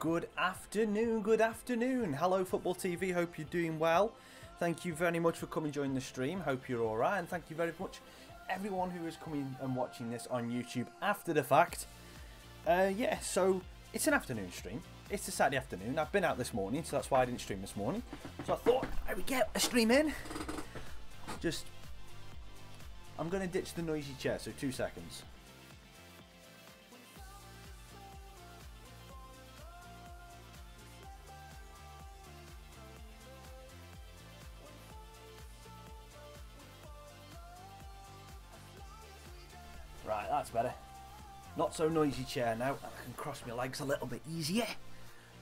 Good afternoon. Hello Football TV, hope you're doing well. Thank you very much for coming and joining the stream, hope you're alright, and thank you very much everyone who is coming and watching this on YouTube after the fact. Yeah, so it's an afternoon stream, it's a Saturday afternoon. I've been out this morning, so that's why I didn't stream this morning. So I thought I would get a stream in. I'm going to ditch the noisy chair, so 2 seconds. Right, that's better. Not so noisy chair now. I can cross my legs a little bit easier,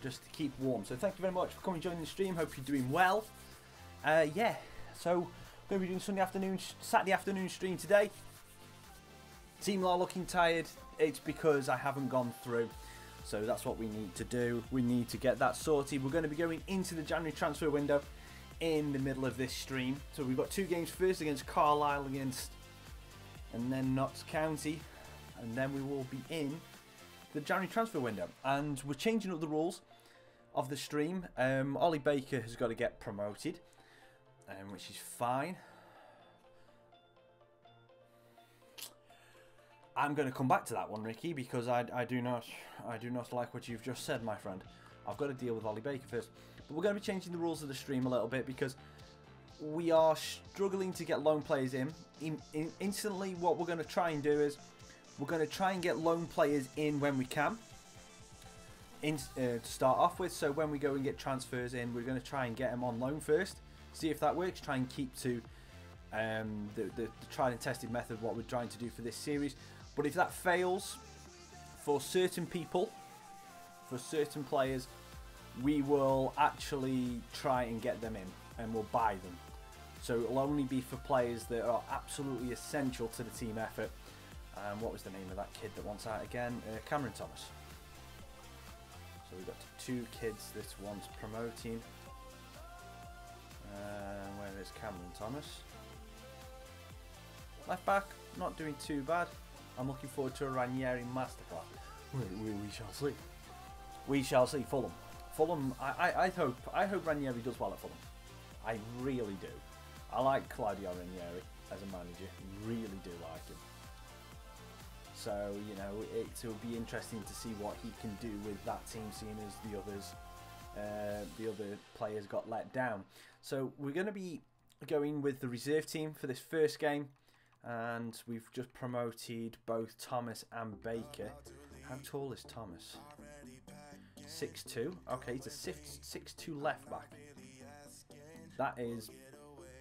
just to keep warm. So thank you very much for coming and joining the stream. Hope you're doing well. Yeah, so we're going to be doing Saturday afternoon stream today. Team are looking tired. It's because I haven't gone through. So that's what we need to do. We need to get that sorted. We're going to be going into the January transfer window in the middle of this stream. So we've got two games first against Carlisle and then Notts County, and then we will be in the January transfer window. And we're changing up the rules of the stream. Ollie Baker has got to get promoted, which is fine. I'm going to come back to that one, Ricky, because I do not like what you've just said, my friend. I've got to deal with Ollie Baker first. But we're going to be changing the rules of the stream a little bit because we are struggling to get loan players in. Instantly, what we're going to try and do is we're going to try and get loan players in when we can to start off with. So when we go and get transfers in, we're going to try and get them on loan first, see if that works, try and keep to the tried and tested method, what we're trying to do for this series. But if that fails, for certain people, for certain players, we will actually try and get them in and we'll buy them. So it'll only be for players that are absolutely essential to the team effort. What was the name of that kid that wants out again? Cameron Thomas. So we've got two kids this one's promoting. Where is Cameron Thomas? Left back, not doing too bad. I'm looking forward to a Ranieri masterclass. We shall see. We shall see. Fulham. I hope Ranieri does well at Fulham. I really do. I like Claudio Ranieri as a manager. Really do like him. So, you know, it will be interesting to see what he can do with that team, seeing as the other players got let down. So we're going to be going with the reserve team for this first game, and we've just promoted both Thomas and Baker. How tall is Thomas? 6'2". Okay, he's a 6'2" left back. That is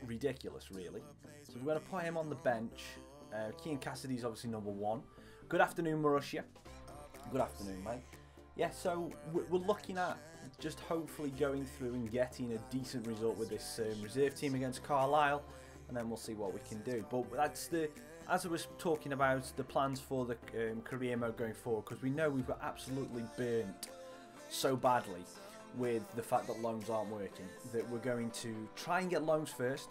ridiculous, really. So we're going to put him on the bench. Keane Cassidy's obviously number one. Good afternoon, Marussia. Good afternoon, mate. Yeah, so we're looking at just hopefully going through and getting a decent result with this reserve team against Carlisle, and then we'll see what we can do. But that's as I was talking about, the plans for the career mode going forward, because we know we've got absolutely burnt so badly with the fact that loans aren't working, that we're going to try and get loans first,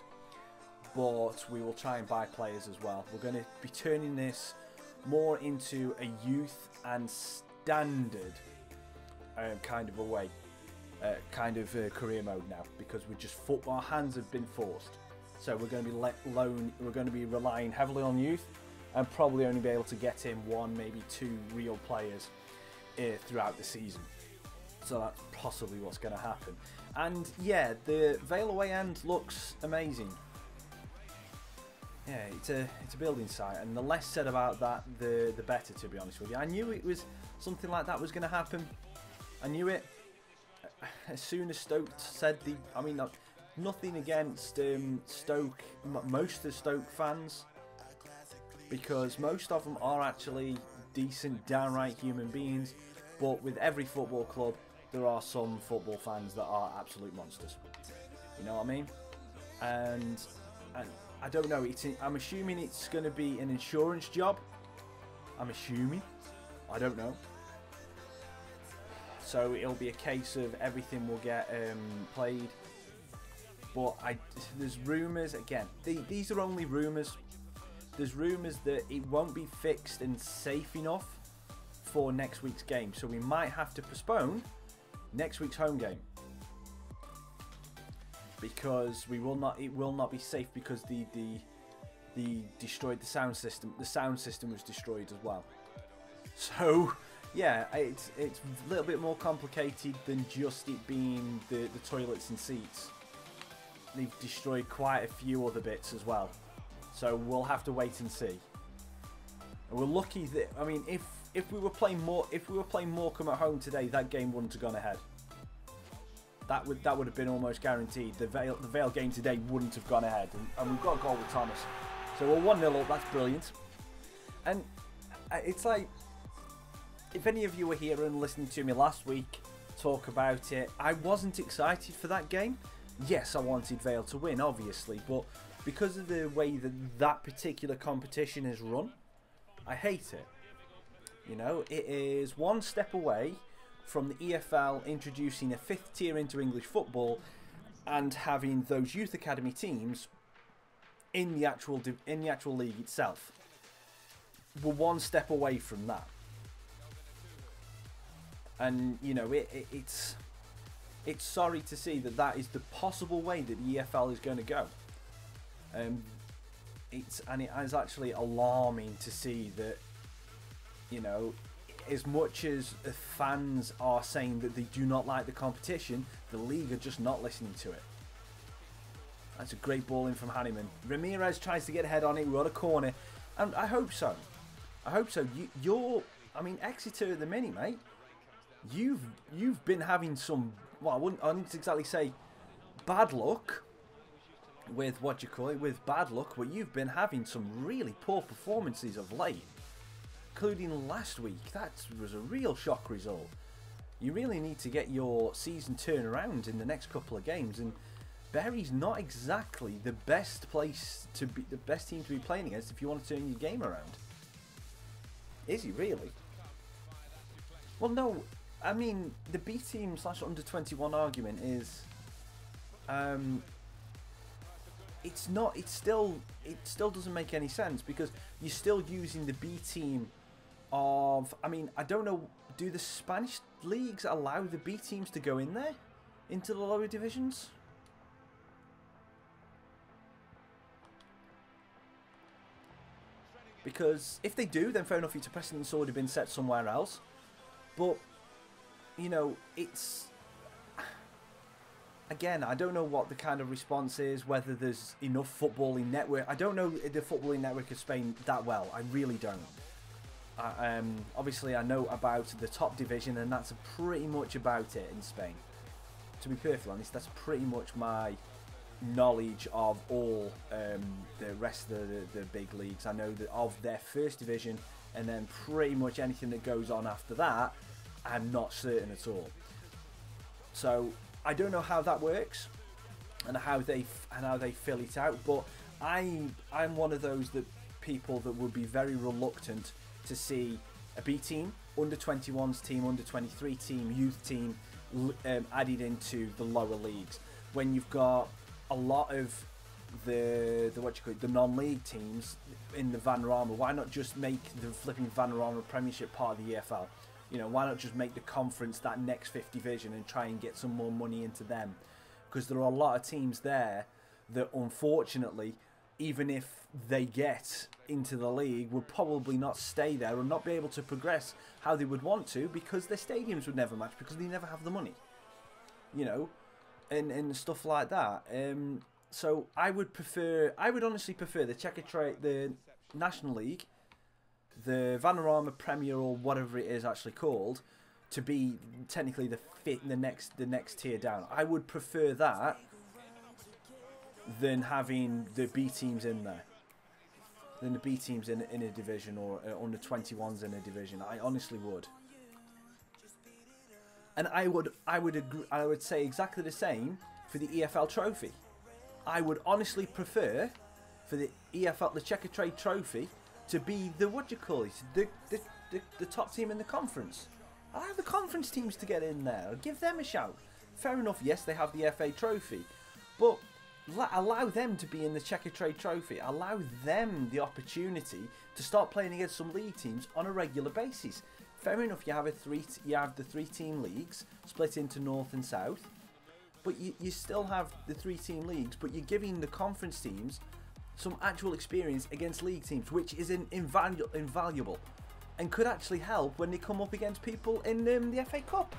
but we will try and buy players as well. We're going to be turning this more into a youth and standard kind of a way, career mode now, because our hands have been forced. So we're going to be we're going to be relying heavily on youth, and probably only be able to get in one, maybe two real players throughout the season. So that's possibly what's going to happen. And yeah, the Vale away end looks amazing. Yeah, it's a building site, and the less said about that, the better, to be honest with you. I knew it was something like that was going to happen. I knew it as soon as Stoke said nothing against Stoke, most of the Stoke fans, because most of them are actually decent, downright human beings. But with every football club, there are some football fans that are absolute monsters. You know what I mean? And I don't know. I'm assuming it's going to be an insurance job. I'm assuming. I don't know. So it'll be a case of everything will get played. But there's rumours, again, these are only rumours. There's rumours that it won't be fixed and safe enough for next week's game. So we might have to postpone next week's home game, because it will not be safe, because the destroyed the sound system. The sound system was destroyed as well. So yeah, it's a little bit more complicated than just it being the toilets and seats. They've destroyed quite a few other bits as well. So we'll have to wait and see. And we're lucky that, I mean, if we were playing Morecambe at home today, that game wouldn't have gone ahead. That would have been almost guaranteed. The Vale game today wouldn't have gone ahead, and we've got a goal with Thomas. So we're 1-0 up. That's brilliant. And it's like, if any of you were here and listening to me last week talk about it, I wasn't excited for that game. Yes, I wanted Vale to win, obviously, but because of the way that particular competition is run, I hate it. You know, it is one step away from the EFL introducing a 5th tier into English football and having those youth academy teams in the actual league itself. We're one step away from that. And, you know, it's sorry to see that is the possible way that the EFL is going to go. It is actually alarming to see that, you know, as much as fans are saying that they do not like the competition, the league are just not listening to it. That's a great ball in from Hanneman. Ramirez tries to get ahead on it. We're on a corner, and I hope so. I hope so. I mean, Exeter at the minute, mate. You've been having some, well, I wouldn't exactly say bad luck with with bad luck, but you've been having some really poor performances of late, including last week. That was a real shock result. You really need to get your season turned around in the next couple of games, and Bury's not exactly the best place to be, the best team to be playing against if you want to turn your game around. Is he really? Well, no. I mean, the B team / under 21 argument is, it's not. It still doesn't make any sense, because you're still using the B team of. I mean, I don't know. Do the Spanish leagues allow the B teams to go in there, into the lower divisions? Because if they do, then fair enough. It's a precedent's already been set somewhere else, but. You know, it's... Again, I don't know what the kind of response is, whether there's enough footballing network. I don't know the footballing network of Spain that well. I really don't. Obviously, I know about the top division, and that's pretty much about it in Spain. To be perfectly honest, that's pretty much my knowledge of all the rest of the big leagues. I know that of their first division, and then pretty much anything that goes on after that, I'm not certain at all. So I don't know how that works and how they fill it out, but I'm one of those people that would be very reluctant to see a B team, under 21s team, under 23 team, youth team added into the lower leagues, when you've got a lot of the non-league teams in the Vanarama. Why not just make the flipping Vanarama Premiership part of the EFL? You know, why not just make the conference that next 5th division and try and get some more money into them? Because there are a lot of teams there that, unfortunately, even if they get into the league, would probably not stay there or not be able to progress how they would want to, because their stadiums would never match, because they never have the money. You know, and stuff like that. So I would honestly prefer the National League, the Vanarama Premier, or whatever it is actually called, to be technically the next tier down. I would prefer that than having the B teams in there, than the B teams in a division, or under 21s in a division. I honestly would. And I would agree. I would say exactly the same for the EFL Trophy. I would honestly prefer for the EFL, the Checker Trade Trophy, to be the the top team in the conference. Allow the conference teams to get in there. Give them a shout. Fair enough, yes, they have the FA Trophy, but allow them to be in the Checker Trade Trophy. Allow them the opportunity to start playing against some league teams on a regular basis. fair enough. You have the 3-team leagues split into North and South, but you still have the 3-team leagues. But you're giving the conference teams some actual experience against league teams, which is invaluable, and could actually help when they come up against people in the FA Cup.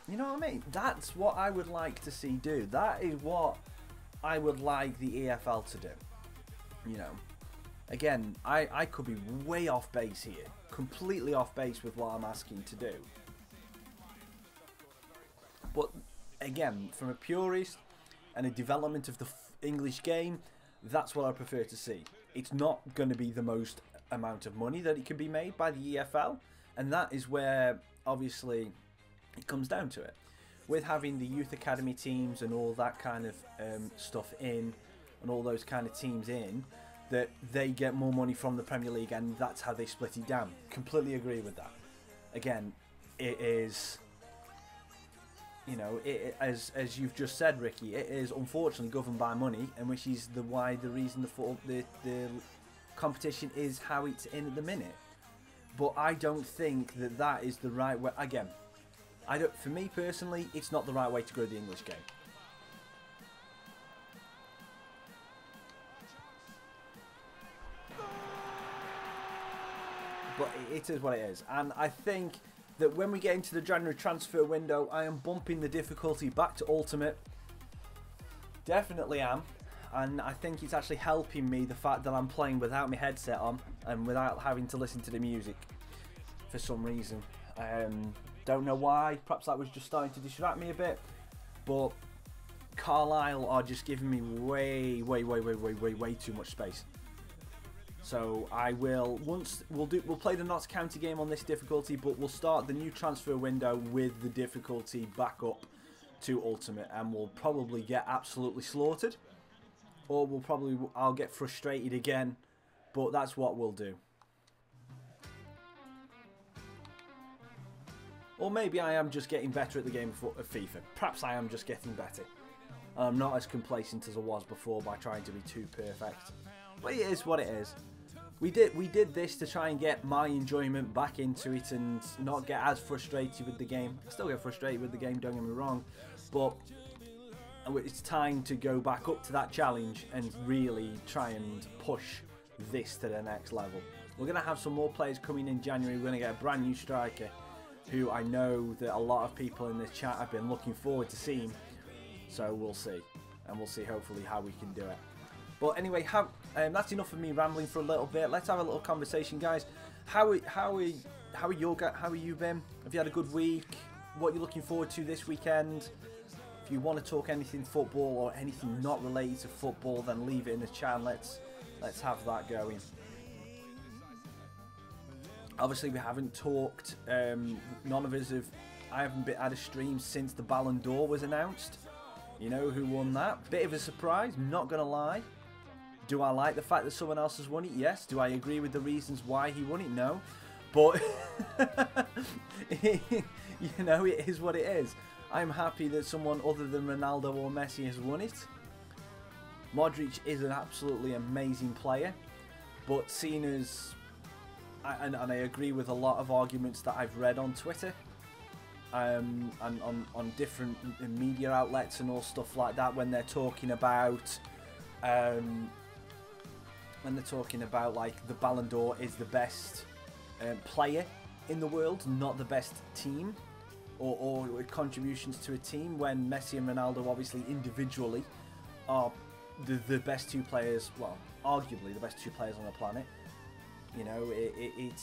You know what I mean? That's what I would like to see do. That is what I would like the EFL to do. You know, again, I could be way off base here, completely off base with what I'm asking to do. But again, from a purist and a development of the English game, that's what I prefer to see. It's not going to be the most amount of money that it can be made by the EFL, and that is where obviously it comes down to it. With having the youth academy teams and all that kind of stuff in, and all those kind of teams in, that they get more money from the Premier League, and that's how they split it down. Completely agree with that. Again, it is, you know, as you've just said, Ricky, it is unfortunately governed by money, and which is the reason the competition is how it's in at the minute. But I don't think that is the right way. Again, for me personally, it's not the right way to grow the English game. But it is what it is, and I think that when we get into the January transfer window, I am bumping the difficulty back to Ultimate. Definitely am, and I think it's actually helping me, the fact that I'm playing without my headset on and without having to listen to the music for some reason. Don't know why, perhaps that was just starting to distract me a bit, but Carlisle are just giving me way too much space. So I will, we'll play the Notts County game on this difficulty, but we'll start the new transfer window with the difficulty back up to Ultimate, and we'll probably get absolutely slaughtered, or I'll get frustrated again, but that's what we'll do. Or maybe I am just getting better at the game of FIFA. Perhaps I am just getting better. I'm not as complacent as I was before by trying to be too perfect. But it is what it is. We did this to try and get my enjoyment back into it and not get as frustrated with the game. I still get frustrated with the game, don't get me wrong. But it's time to go back up to that challenge and really try and push this to the next level. We're going to have some more players coming in January. We're going to get a brand new striker, who I know that a lot of people in this chat have been looking forward to seeing. So we'll see. And we'll see hopefully how we can do it. But anyway, that's enough of me rambling for a little bit. Let's have a little conversation, guys. How you been? Have you had a good week? What are you looking forward to this weekend? If you want to talk anything football or anything not related to football, then leave it in the chat. Let's have that going. Obviously, we haven't talked. None of us have. I haven't had a stream since the Ballon d'Or was announced. You know who won that? Bit of a surprise, not gonna lie. Do I like the fact that someone else has won it? Yes. Do I agree with the reasons why he won it? No. But you know, it is what it is. I'm happy that someone other than Ronaldo or Messi has won it. Modric is an absolutely amazing player, but seen as, and I agree with a lot of arguments that I've read on Twitter, and on different media outlets and all stuff like that, when they're talking about like the Ballon d'Or is the best player in the world, not the best team or contributions to a team, when Messi and Ronaldo obviously individually are the best two players, well, arguably the best two players on the planet. You know, it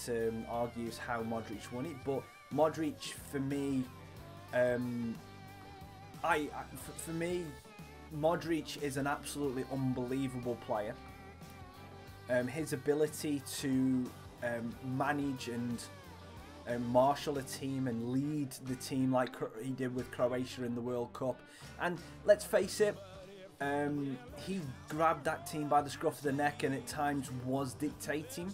argues how Modric won it, but Modric, for me, Modric is an absolutely unbelievable player. His ability to manage and marshal a team and lead the team like he did with Croatia in the World Cup, and let's face it, he grabbed that team by the scruff of the neck and at times was dictating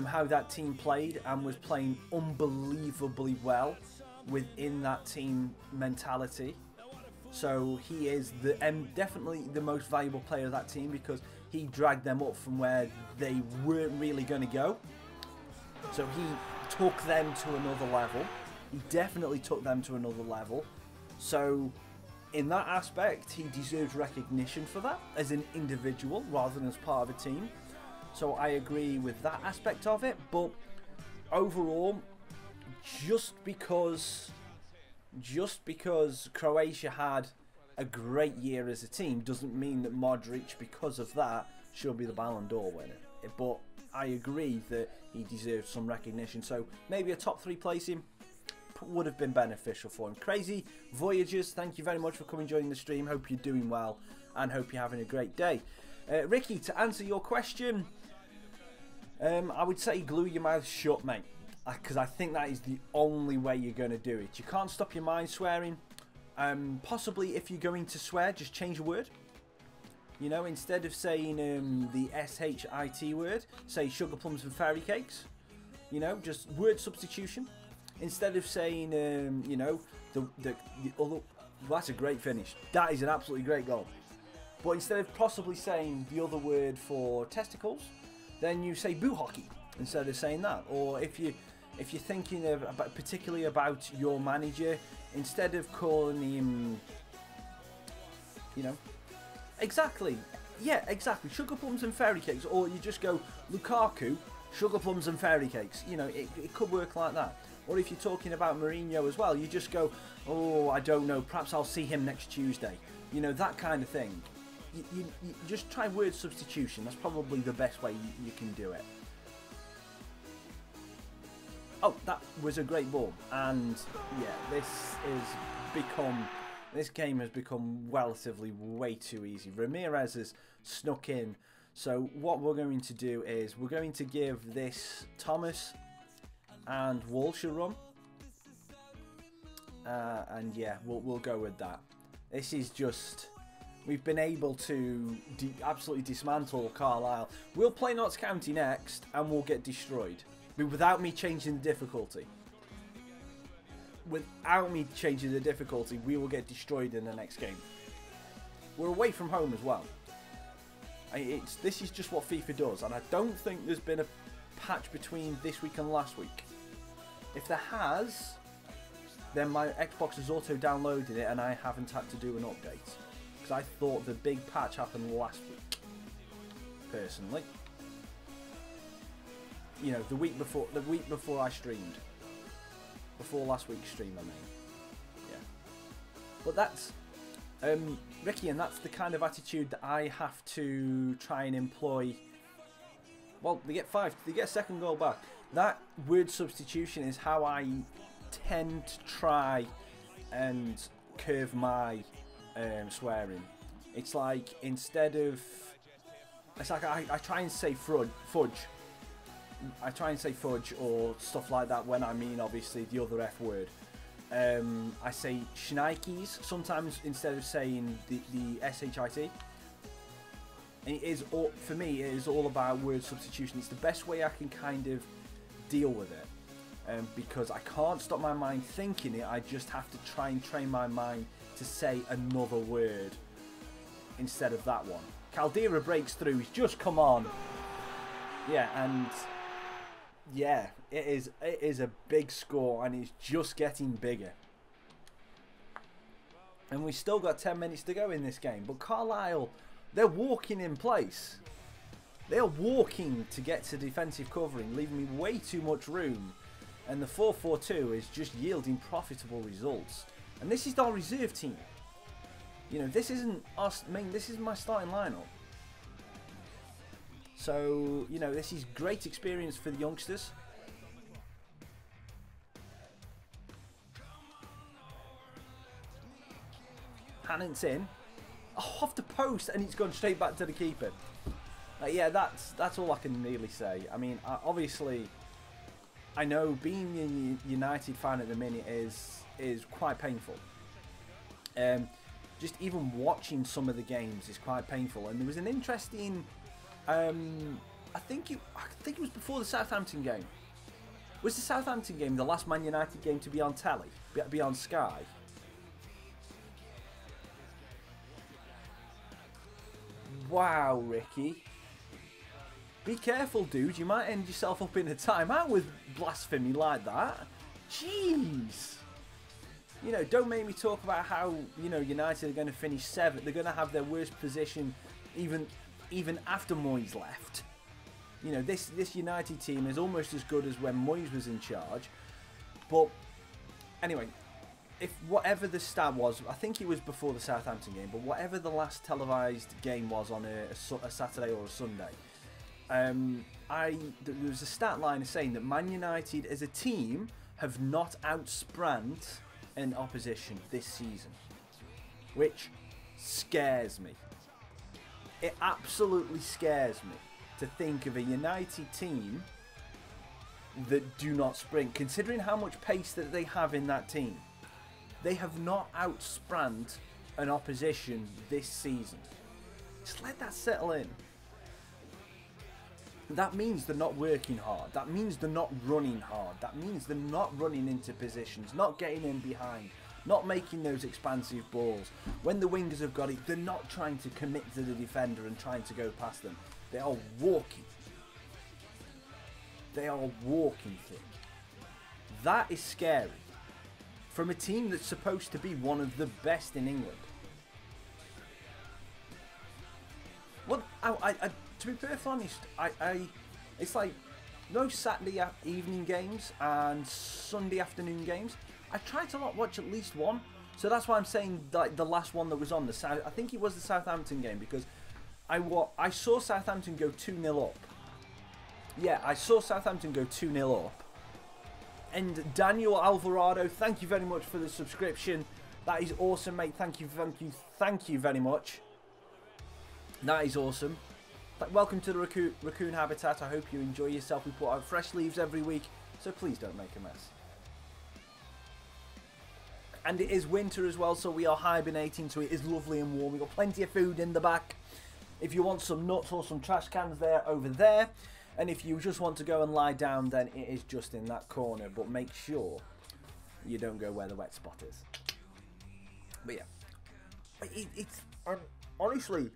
how that team played, and was playing unbelievably well within that team mentality. So he is definitely the most valuable player of that team because he dragged them up from where they weren't really going to go. So he took them to another level. He definitely took them to another level. So in that aspect, he deserves recognition for that as an individual rather than as part of a team. So I agree with that aspect of it. But overall, just because Croatia had a great year as a team doesn't mean that Modric, because of that, should be the Ballon d'Or winner. But I agree that he deserves some recognition. So maybe a top 3 placing would have been beneficial for him. Crazy Voyagers, thank you very much for coming joining the stream. Hope you're doing well and hope you're having a great day. Ricky, to answer your question, I would say glue your mouth shut, mate. Because I think that is the only way you're going to do it. You can't stop your mind swearing. Possibly if you're going to swear, just change a word. You know, instead of saying the S-H-I-T word, say sugar plums and fairy cakes. You know, just word substitution. Instead of saying, you know, the other... Well, that's a great finish. That is an absolutely great goal. But instead of possibly saying the other word for testicles, then you say boo hockey instead of saying that. Or if you're thinking particularly about your manager, instead of calling him, you know, exactly, sugar plums and fairy cakes, or you just go Lukaku, sugar plums and fairy cakes. You know, it could work like that. Or if you're talking about Mourinho as well, you just go, oh, I don't know, perhaps I'll see him next Tuesday. You know, that kind of thing. You just try word substitution. That's probably the best way you can do it. Oh, that was a great ball, and yeah, this game has become relatively way too easy. Ramirez has snuck in, so what we're going to do is we're going to give this Thomas and Walsh a run, and yeah, we'll go with that. This is just, we've been able to absolutely dismantle Carlisle. We'll play Notts County next, and we'll get destroyed. But without me changing the difficulty. Without me changing the difficulty, we will get destroyed in the next game. We're away from home as well. This is just what FIFA does, and I don't think there's been a patch between this week and last week. If there has, then my Xbox has auto-downloaded it and I haven't had to do an update. Because I thought the big patch happened last week, personally. You know, the week before I streamed. Before last week's stream, I mean. Yeah. But that's, Ricky, and that's the kind of attitude that I have to try and employ. Well, they get a second goal back. That word substitution is how I tend to try and curve my swearing. It's like, instead of, it's like I try and say fudge. I try and say fudge or stuff like that when I mean, obviously, the other F word. I say shnikes sometimes instead of saying the S-H-I-T. And it is all, for me, it is all about word substitution. It's the best way I can kind of deal with it. Because I can't stop my mind thinking it, I just have to try and train my mind to say another word instead of that one. Caldera breaks through, he's just come on. Yeah, and yeah, it is a big score, and it's just getting bigger. And we've still got 10 minutes to go in this game, but Carlisle, they're walking in place. They're walking to get to defensive covering, leaving me way too much room. And the 4-4-2 is just yielding profitable results. And this is our reserve team. You know, this isn't us. I mean, this is my starting lineup. So, you know, this is great experience for the youngsters. Hannant's in. Oh, off the post, and it's gone straight back to the keeper. Yeah, that's all I can really say. I mean, obviously, I know being a United fan at the minute is quite painful. Just even watching some of the games is quite painful. And there was an interesting, I think it was before the Southampton game. Was the Southampton game the last Man United game to be on telly, be on Sky? Wow, Ricky. Be careful, dude. You might end yourself up in a timeout with blasphemy like that. Jeez. You know, don't make me talk about how, you know, United are going to finish 7th. They're going to have their worst position even after Moyes left. You know, this United team is almost as good as when Moyes was in charge. But anyway, if whatever the stat was, I think it was before the Southampton game, but whatever the last televised game was on a Saturday or a Sunday, there was a stat line saying that Man United as a team have not outsprang an opposition this season, which scares me. It absolutely scares me to think of a United team that do not sprint, considering how much pace that they have in that team. They have not outsprang an opposition this season. Just let that settle in. That means they're not working hard. That means they're not running hard. That means they're not running into positions, not getting in behind, not making those expansive balls. When the wingers have got it, they're not trying to commit to the defender and trying to go past them. They are walking. They are walking through. That is scary. From a team that's supposed to be one of the best in England. Well, to be perfectly honest, it's like those Saturday evening games and Sunday afternoon games. I try to watch at least one, so that's why I'm saying like the last one that was on I think it was the Southampton game, because I saw Southampton go 2-0 up. Yeah, I saw Southampton go 2-0 up. And Daniel Alvarado, thank you very much for the subscription. That is awesome, mate. Thank you very much. That is awesome. Welcome to the raccoon habitat. I hope you enjoy yourself. We put out fresh leaves every week, so please don't make a mess. And it is winter as well, so we are hibernating, so it is lovely and warm. We've got plenty of food in the back. If you want some nuts or some trash cans, they're over there. And if you just want to go and lie down, then it is just in that corner. But make sure you don't go where the wet spot is. But yeah, it's honestly,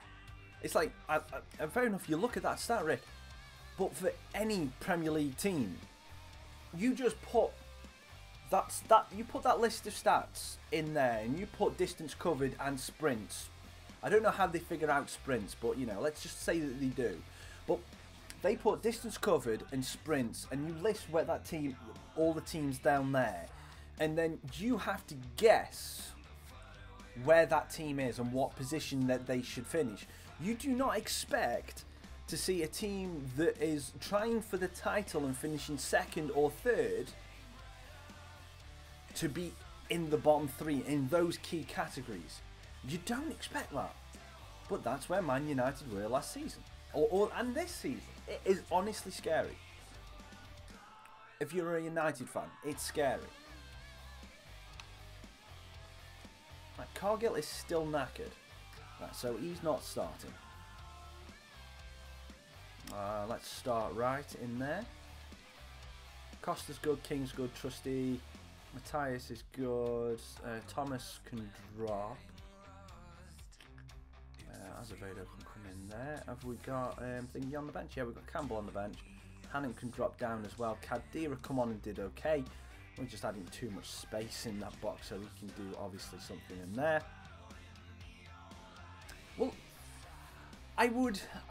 it's like, fair enough, you look at that stat, Rick, but for any Premier League team, you just put you put that list of stats in there, and you put distance covered and sprints. I don't know how they figure out sprints, but you know, let's just say that they do. But they put distance covered and sprints, and you list where that team, all the teams down there, and then you have to guess where that team is and what position that they should finish. You do not expect to see a team that is trying for the title and finishing 2nd or 3rd to be in the bottom 3 in those key categories. You don't expect that. But that's where Man United were last season. And this season. It is honestly scary. If you're a United fan, it's scary. Right, Cargill is still knackered. Right, so he's not starting. Let's start right in there. Costa's good, King's good, Trusty. Matthias is good. Thomas can drop. Azevedo can come in there. Have we got Thingy on the bench? Yeah, we've got Campbell on the bench. Hannon can drop down as well. Kadira come on and did okay. We're just adding too much space in that box, so we can do obviously something in there. Well, I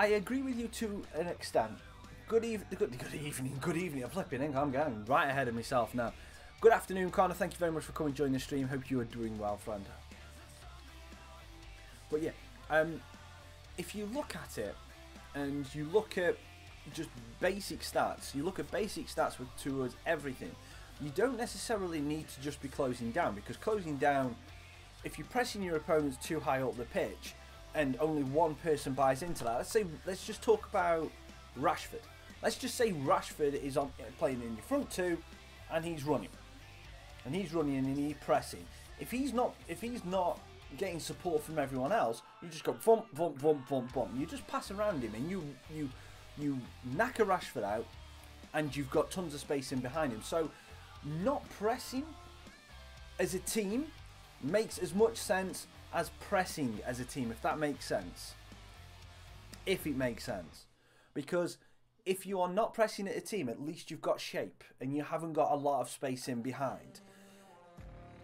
agree with you to an extent. Good evening. I'm flipping. I'm getting right ahead of myself now. Good afternoon, Connor. Thank you very much for coming to join the stream. Hope you are doing well, friend. But yeah, if you look at it and you look at just basic stats, towards everything, you don't necessarily need to just be closing down, because closing down, if you're pressing your opponents too high up the pitch and only one person buys into that, let's just talk about Rashford. Let's just say Rashford is playing in your front 2 and he's running. And he's he's pressing. If he's not getting support from everyone else, you just go bump, bump, bump, bump, bump. You just pass around him and you knacker Rashford out, and you've got tons of space in behind him. So not pressing as a team makes as much sense as pressing as a team, if that makes sense. if it makes sense. Because if you are not pressing at a team, at least you've got shape and you haven't got a lot of space in behind.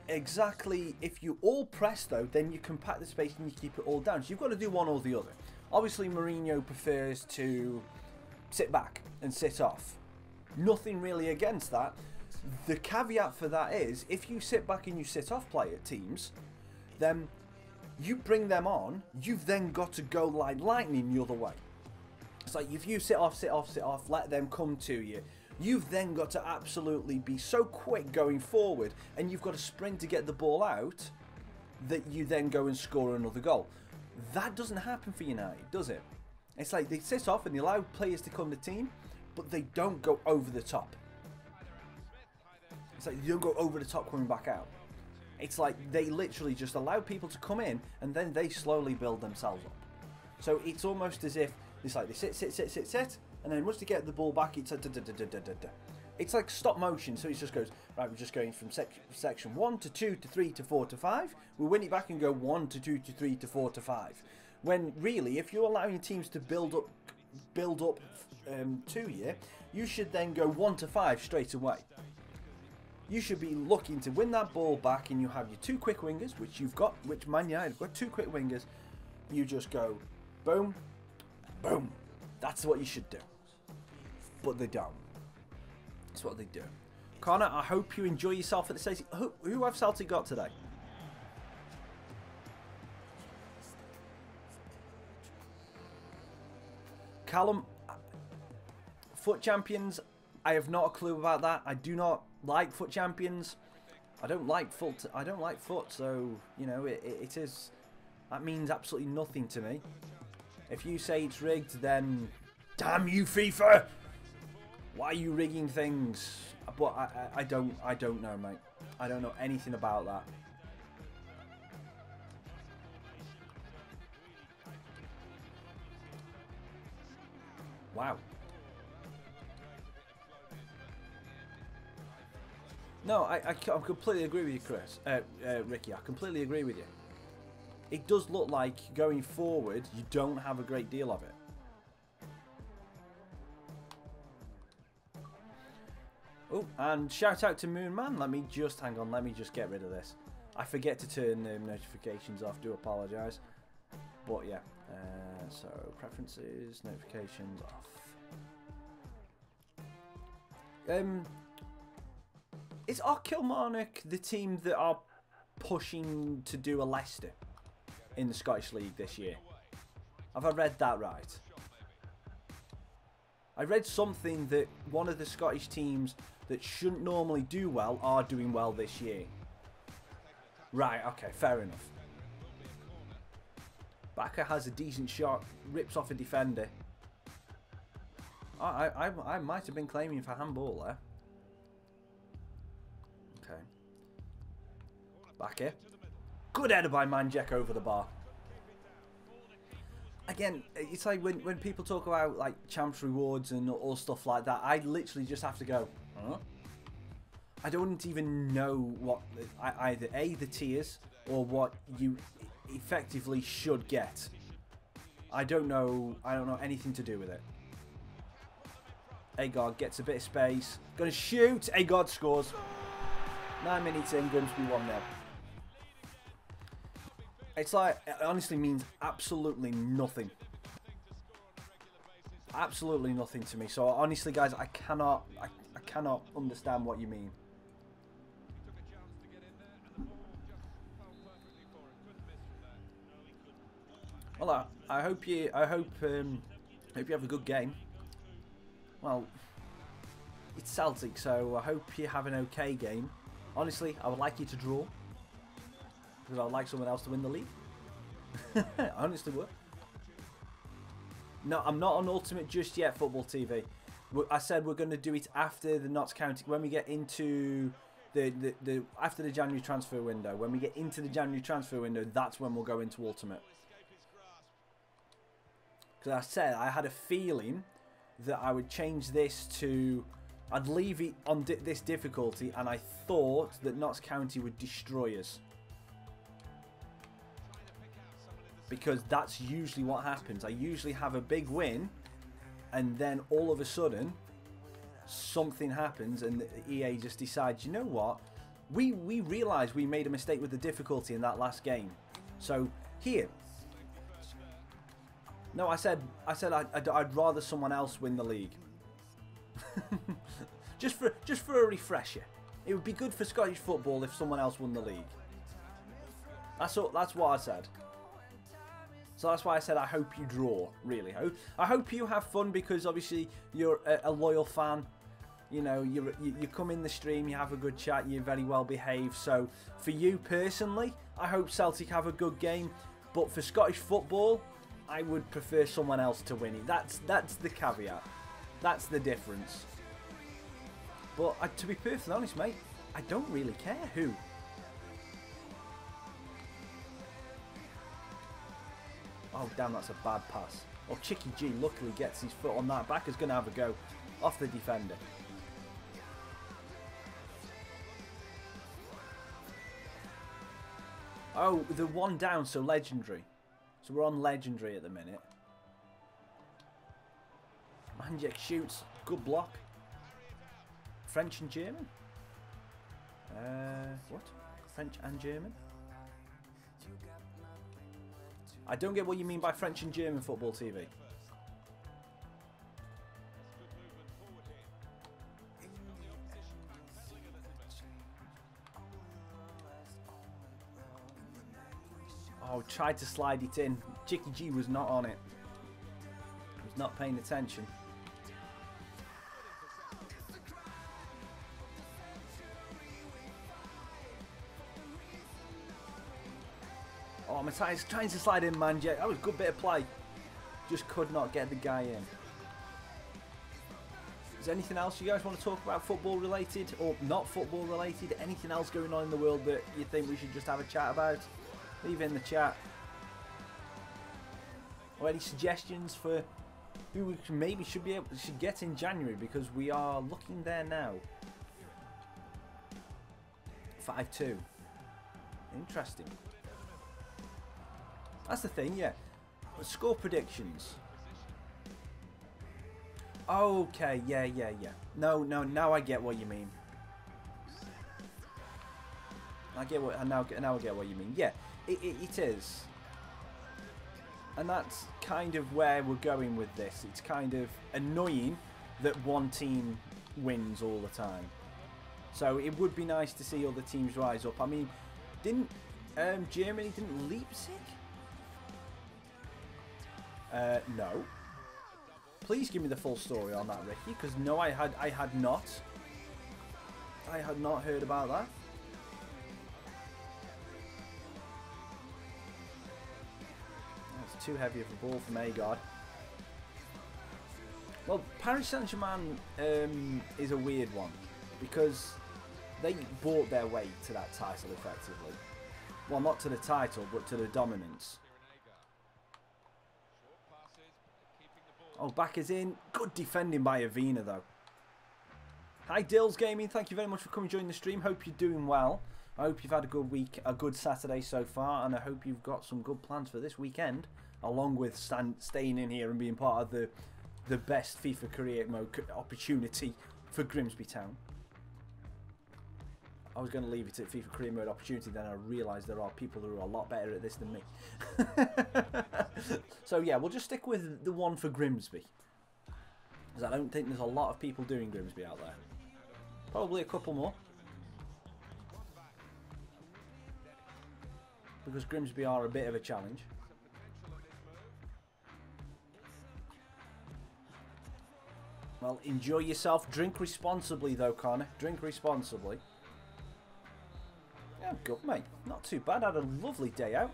Exactly, if you all press though, then you compact the space and you keep it all down. So you've got to do one or the other. Obviously, Mourinho prefers to sit back and sit off. Nothing really against that. The caveat for that is, if you sit back and you sit off player teams, then you bring them on, you've then got to go like lightning the other way. It's like if you sit off, let them come to you. You've then got to absolutely be so quick going forward, and you've got to sprint to get the ball out, that you then go and score another goal. That doesn't happen for United, does it? It's like they sit off and they allow players to come to team, but they don't go over the top. It's like they don't go over the top coming back out. It's like they literally just allow people to come in and then they slowly build themselves up. So it's almost as if it's like they sit, and then once they get the ball back, it's it's like stop motion. So it just goes, right, we're just going from section 1 to 2 to 3 to 4 to 5. We'll win it back and go 1 to 2 to 3 to 4 to 5. When really, if you're allowing teams to build up to you, you should then go 1 to 5 straight away. You should be looking to win that ball back, and you have your two quick wingers, which you've got, which Man United have got two quick wingers. You just go boom, boom. That's what you should do. But they don't. That's what they do. Connor, I hope you enjoy yourself at the station. Who have Celtic got today? Callum, foot champions. I have not a clue about that. I do not like foot champions. I don't like foot. I don't like foot. So you know, it is. That means absolutely nothing to me. If you say it's rigged, then damn you, FIFA! Why are you rigging things? But I don't know, mate. I don't know anything about that. Wow. No, I completely agree with you, Chris. Ricky, I completely agree with you. It does look like going forward, you don't have a great deal of it. Oh, and shout out to Moonman. Let me just hang on. Let me just get rid of this. I forget to turn the notifications off. Do apologise. But yeah. So preferences, notifications off. Is our Kilmarnock the team that are pushing to do a Leicester in the Scottish League this year? Have I read that right? I read something that one of the Scottish teams that shouldn't normally do well are doing well this year. Right, okay, fair enough. Bakker has a decent shot, rips off a defender. I might have been claiming for handball there. Okay. Bakker. Good header by Manjek over the bar. Again, it's like when people talk about like champs rewards and all stuff like that, I literally just have to go, huh? I don't even know what either A, the tiers, or what you effectively should get. I don't know anything to do with it. Agard gets a bit of space. Gonna shoot. Agard scores. 9 minutes in, Grimsby 1-0. It's like, it honestly means absolutely nothing. Absolutely nothing to me. So honestly, guys, I cannot understand what you mean. Well, I hope you have a good game. Well, it's Celtic, so I hope you have an okay game. Honestly, I would like you to draw, because I would like someone else to win the league. I honestly would. No, I'm not on Ultimate just yet, Football TV. I said we're going to do it after the Notts County, when we get into after the January transfer window. When we get into the January transfer window, that's when we'll go into Ultimate. Because I said I had a feeling that I would change this to, I'd leave it on this difficulty, and I thought that Notts County would destroy us. because that's usually what happens. I usually have a big win, and then all of a sudden, something happens, and EA just decides, you know what? We realised we made a mistake with the difficulty in that last game. So here. No, I said I'd rather someone else win the league. just for a refresher. It would be good for Scottish football if someone else won the league. That's what I said. So that's why I said I hope you draw, really. I hope you have fun, because obviously you're a loyal fan. You know, you come in the stream, you have a good chat, you're very well behaved. So for you personally, I hope Celtic have a good game. But for Scottish football, I would prefer someone else to win it. That's the caveat. That's the difference. But to be perfectly honest, mate, I don't really care who. Oh, damn, that's a bad pass. Oh, Chicky G luckily gets his foot on that. Backer's going to have a go off the defender. Oh, the one down, so legendary. So we're on legendary at the minute. Manjek shoots. Good block. French and German? What? French and German? I don't get what you mean by French and German football TV. Oh, tried to slide it in. Chicky G was not on it. He was not paying attention. Oh, Matthias trying to slide in, man. That was a good bit of play. Just could not get the guy in. Is there anything else you guys want to talk about, football related or not football related? Anything else going on in the world that you think we should just have a chat about? Leave it in the chat. Or any suggestions for who we maybe should get in January, because we are looking there now. 5-2. Interesting. That's the thing, yeah. Score predictions. Okay, yeah. No, now I get what you mean. Now I get what you mean. Yeah, it is. And that's kind of where we're going with this. It's kind of annoying that one team wins all the time. So it would be nice to see other teams rise up. I mean, didn't Germany Leipzig? No. Please give me the full story on that, Ricky, because no, I had not heard about that. That's too heavy of a ball from Agard. Well, Paris Saint-Germain is a weird one, because they bought their way to that title effectively. Well, not to the title, but to the dominance. Oh, back is in. Good defending by Avina, though. Hi, Dills Gaming. Thank you very much for coming join the stream. Hope you're doing well. I hope you've had a good week, a good Saturday so far, and I hope you've got some good plans for this weekend, along with staying in here and being part of the best FIFA Career Mode opportunity for Grimsby Town. I was going to leave it at FIFA Career Mode opportunity, then I realised there are people who are a lot better at this than me. So yeah, we'll just stick with the one for Grimsby, because I don't think there's a lot of people doing Grimsby out there. Probably a couple more, because Grimsby are a bit of a challenge. Well, enjoy yourself. Drink responsibly though, Connor. Drink responsibly. Yeah, good, mate. Not too bad. I had a lovely day out.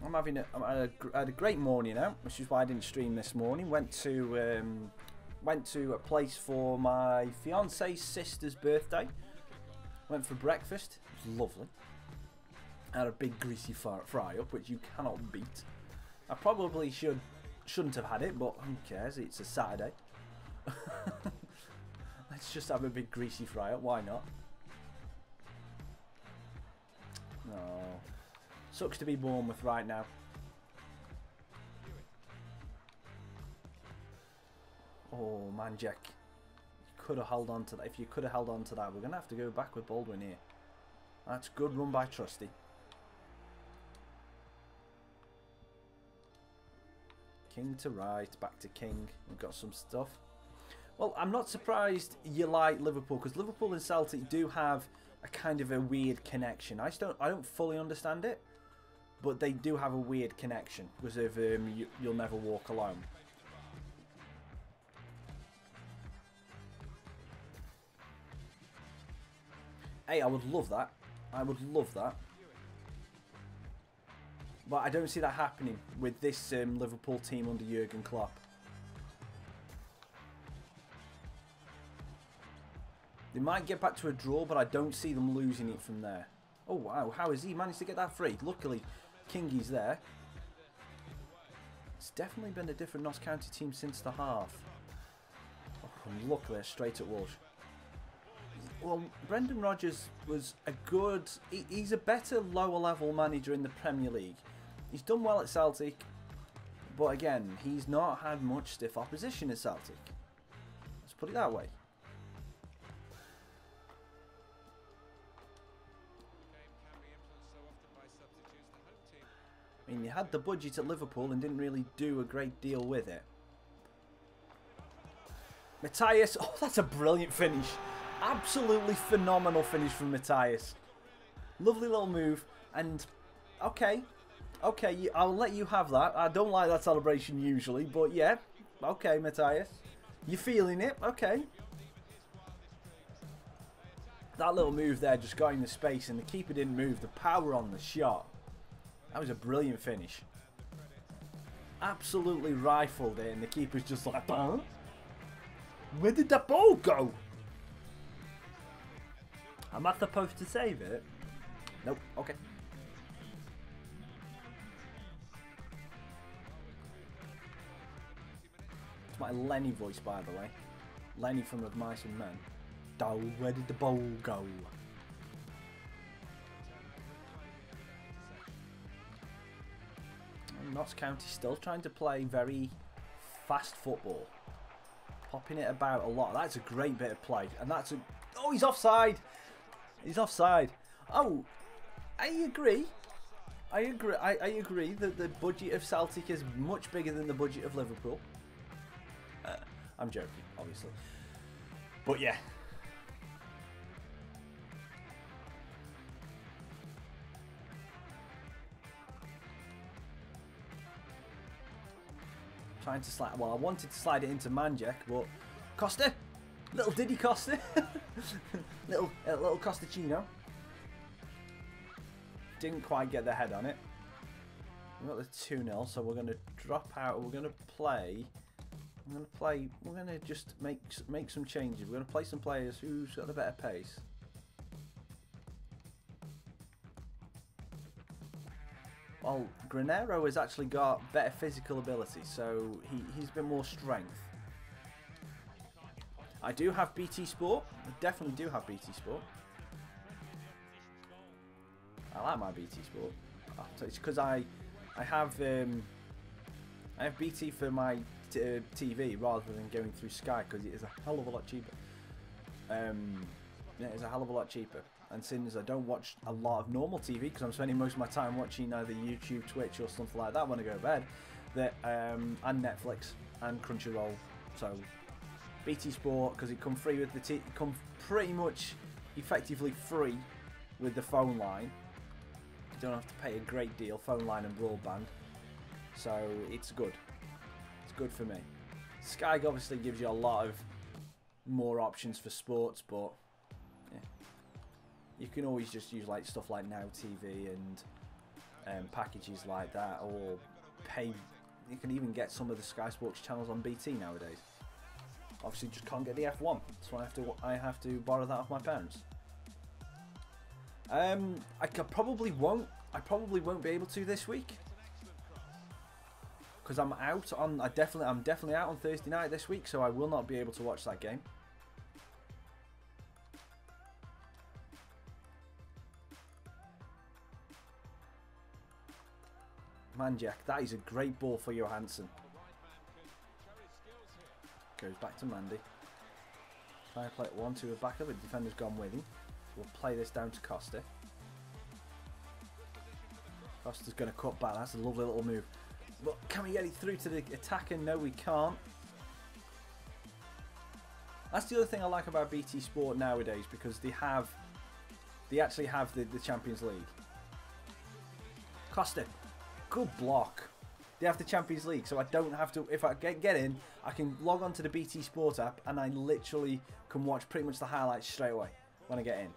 I had a great morning out, which is why I didn't stream this morning. Went to a place for my fiance's sister's birthday. Went for breakfast. It was lovely. I had a big greasy fry up, which you cannot beat. I probably shouldn't have had it, but who cares? It's a Saturday. Let's just have a big greasy fry up. Why not? No. Sucks to be Bournemouth right now. Oh, man, Jack. You could have held on to that. If you could have held on to that, we're going to have to go back with Baldwin here. That's good run by Trusty. King to right, back to King. We've got some stuff. Well, I'm not surprised you like Liverpool, because Liverpool and Celtic do have a kind of a weird connection. I don't fully understand it, but they do have a weird connection because of You'll Never Walk Alone. Hey, I would love that. I would love that. But I don't see that happening with this Liverpool team under Jurgen Klopp. They might get back to a draw, but I don't see them losing it from there. Oh, wow. How has he managed to get that free? Luckily, Kingy's there. It's definitely been a different Notts County team since the half. Oh, and luckily, straight at Walsh. Well, Brendan Rodgers was a good... He's a better lower level manager in the Premier League. He's done well at Celtic, but again, he's not had much stiff opposition at Celtic. Let's put it that way. I mean, you had the budget at Liverpool and didn't really do a great deal with it. Matthias, oh, that's a brilliant finish. Absolutely phenomenal finish from Matthias. Lovely little move, and okay, I'll let you have that. I don't like that celebration usually, but yeah, okay, Matthias. You're feeling it, okay. That little move there just got in the space and the keeper didn't move. The power on the shot. That was a brilliant finish. Absolutely rifled it and the keeper's just like, huh? Where did that ball go? Am I supposed to save it? Nope, okay. It's my Lenny voice, by the way. Lenny from Of Mice and Men. Oh, where did the ball go? Notts County still trying to play very fast football. Popping it about a lot. That's a great bit of play. And that's a... Oh, he's offside! He's offside. Oh, I agree. I agree that the budget of Celtic is much bigger than the budget of Liverpool. I'm joking, obviously. But yeah. Trying to slide. Well, I wanted to slide it into Manjek, but Costa, little Diddy Costa, little Costachino. Didn't quite get the head on it. We got the 2-0, so we're going to drop out. We're going to play. We're going to just make some changes. We're going to play some players who's got a better pace. Well, Granero has actually got better physical ability, so he's been more strength. I do have BT Sport. I definitely do have BT Sport. I like my BT Sport. It's because I have BT for my TV rather than going through Sky, because it is a hell of a lot cheaper. Yeah, it's a hell of a lot cheaper. And since I don't watch a lot of normal TV, because I'm spending most of my time watching either YouTube, Twitch, or something like that when I go to bed, and Netflix and Crunchyroll. So BT Sport, because it come free with the come pretty much effectively free with the phone line. You don't have to pay a great deal, phone line and broadband. So it's good. It's good for me. Sky obviously gives you a lot of more options for sports, but yeah. You can always just use like stuff like Now TV and packages like that, or pay. You can even get some of the Sky Sports channels on BT nowadays. Obviously, just can't get the F1, so I have to borrow that off my parents. I probably won't be able to this week, because I'm out on. I'm definitely out on Thursday night this week, so I will not be able to watch that game. man, Jack. That is a great ball for Johansson. Goes back to Mandy. Trying to play it 1-2 with back up, but the defender's gone with him. We'll play this down to Costa. Costa's going to cut back. That's a lovely little move. But can we get it through to the attacker? No, we can't. That's the other thing I like about BT Sport nowadays, because they actually have the Champions League. Costa, good block. They have the Champions League, so I don't have to. If I get in, I can log on to the BT Sport app, and I literally can watch pretty much the highlights straight away when I get in.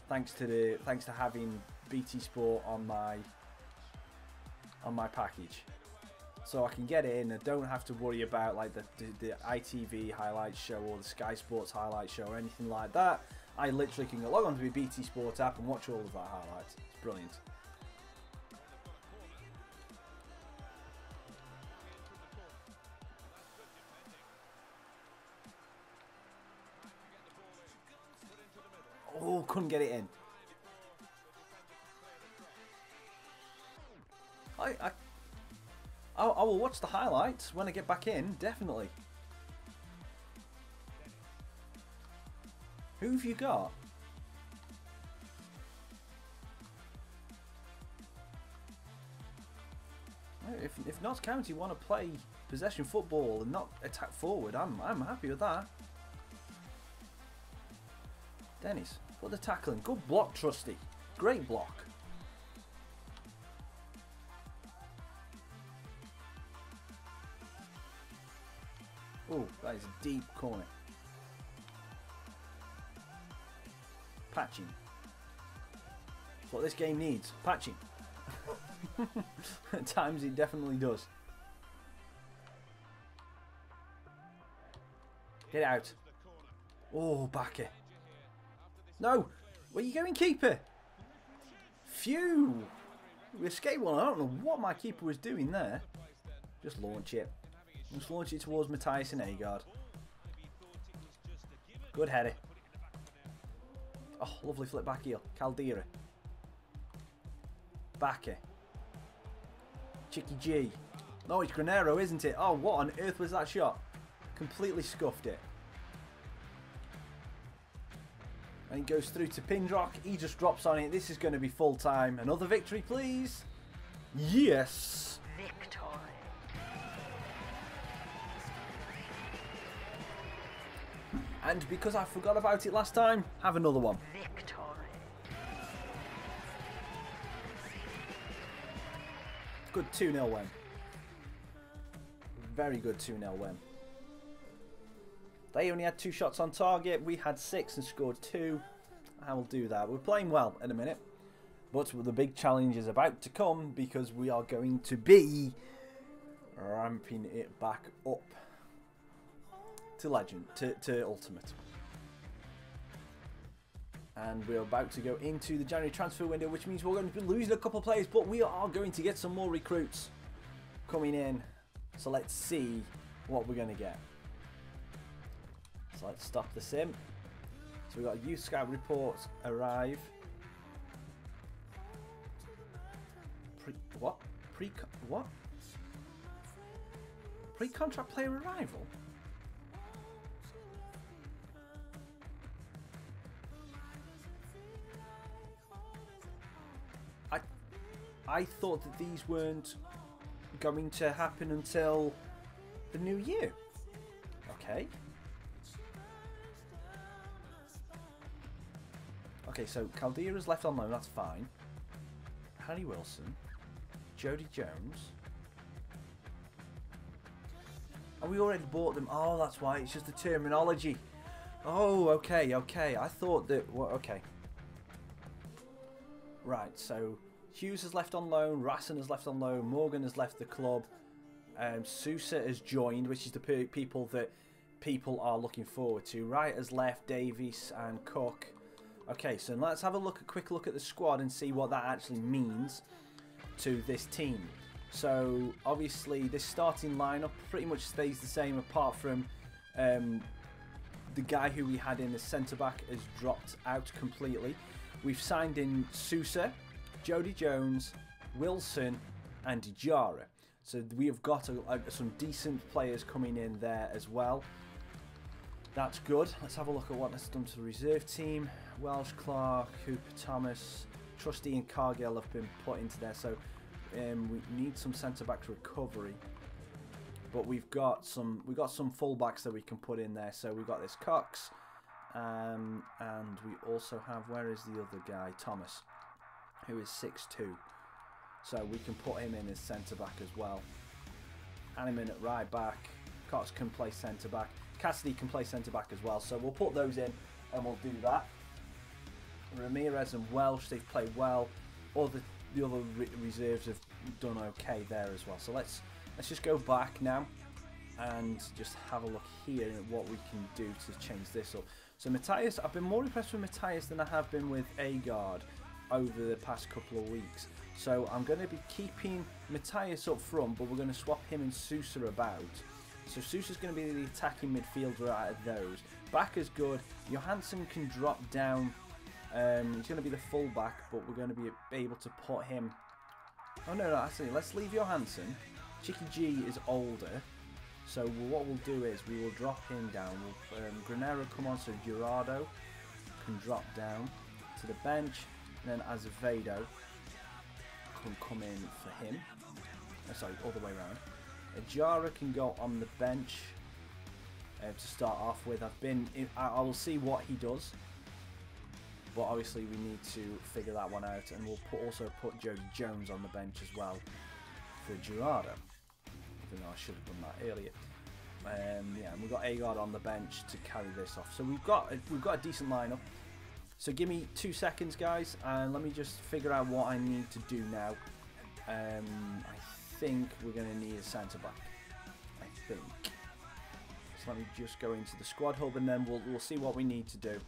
Thanks to having BT Sport on my package. So I can get in. I don't have to worry about like the ITV highlights show or the Sky Sports highlights show or anything like that. I literally can log on to the BT Sport app and watch all of that highlights. It's brilliant. Oh, couldn't get it in. I will watch the highlights when I get back in, definitely. Who have you got? If Notts County want to play possession football and not attack forward, I'm happy with that. Dennis, what the tackling? Good block, Trusty. Great block. Oh, that is a deep corner. Patching. That's what this game needs. Patching. At times it definitely does. Get out. Oh, backer. No! Where are you going, keeper? Phew! We escaped one. I don't know what my keeper was doing there. Just launch it. Just launch it towards Matthias and Agard. Good header. Oh, lovely flip back heel. Caldera. Backer. Chicky G. No, it's Granero, isn't it? Oh, what on earth was that shot? Completely scuffed it. And he goes through to Pindrock. He just drops on it. This is going to be full time. Another victory, please. Yes. Victory. And because I forgot about it last time, have another one. Victory. Good 2-0 win. Very good 2-0 win. They only had 2 shots on target. We had 6 and scored 2. I will do that. We're playing well in a minute. But the big challenge is about to come, because we are going to be ramping it back up to Legend, to Ultimate. And we're about to go into the January transfer window, which means we're going to be losing a couple of players, but we are going to get some more recruits coming in. So let's see what we're going to get. So let's stop the sim. So we've got youth scout reports arrive. What? Pre-contract player arrival? I thought that these weren't going to happen until the new year. Okay. Okay, so Caldera's left on loan, that's fine. Harry Wilson. Jody Jones. Oh, we already bought them. Oh, that's why. It's just the terminology. Oh, okay, okay. I thought that... Well, okay. Right, so... Hughes has left on loan, Rasson has left on loan, Morgan has left the club, Sousa has joined, which is the people that people are looking forward to. Wright has left, Davies and Cook. Okay, so let's have a quick look at the squad and see what that actually means to this team. So obviously this starting lineup pretty much stays the same, apart from the guy who we had in the centre back has dropped out completely. We've signed in Sousa, Jody Jones, Wilson, and Dijara. So we have got some decent players coming in there as well. That's good. Let's have a look at what that's done to the reserve team. Welsh, Clark, Hooper, Thomas, Trusty and Cargill have been put into there. So we need some centre-back recovery. But we've got some full-backs that we can put in there. So we've got this Cox. And we also have, where is the other guy? Thomas, who is 6'2". So we can put him in as centre-back as well. And him in at right back. Cox can play centre-back. Cassidy can play centre-back as well. So we'll put those in and we'll do that. Ramirez and Welsh, they've played well. The other reserves have done okay there as well. So let's just go back now and just have a look here at what we can do to change this up. So Matthias, I've been more impressed with Matthias than I have been with Agard over the past couple of weeks. So I'm going to be keeping Matthias up front, but we're going to swap him and Sousa about. So Sousa's going to be the attacking midfielder out of those. Back is good. Johansson can drop down. He's going to be the full back, but we're going to be able to put him... Oh no, actually, let's leave Johansson. Chicky G is older. So what we'll do is we will drop him down. Granero come on, so Gerardo can drop down to the bench. And then Azevedo can come in for him. Oh, sorry, all the way around. Ajara can go on the bench to start off with. I will see what he does, but obviously we need to figure that one out, and we'll also put Jody Jones on the bench as well for Gerardo. Even though I should have done that earlier. Yeah, and we've got Agard on the bench to carry this off. So we've got a decent lineup. So give me 2 seconds, guys, and let me just figure out what I need to do now. I think we're going to need a centre back. I think. So let me just go into the squad hub, and then we'll see what we need to do.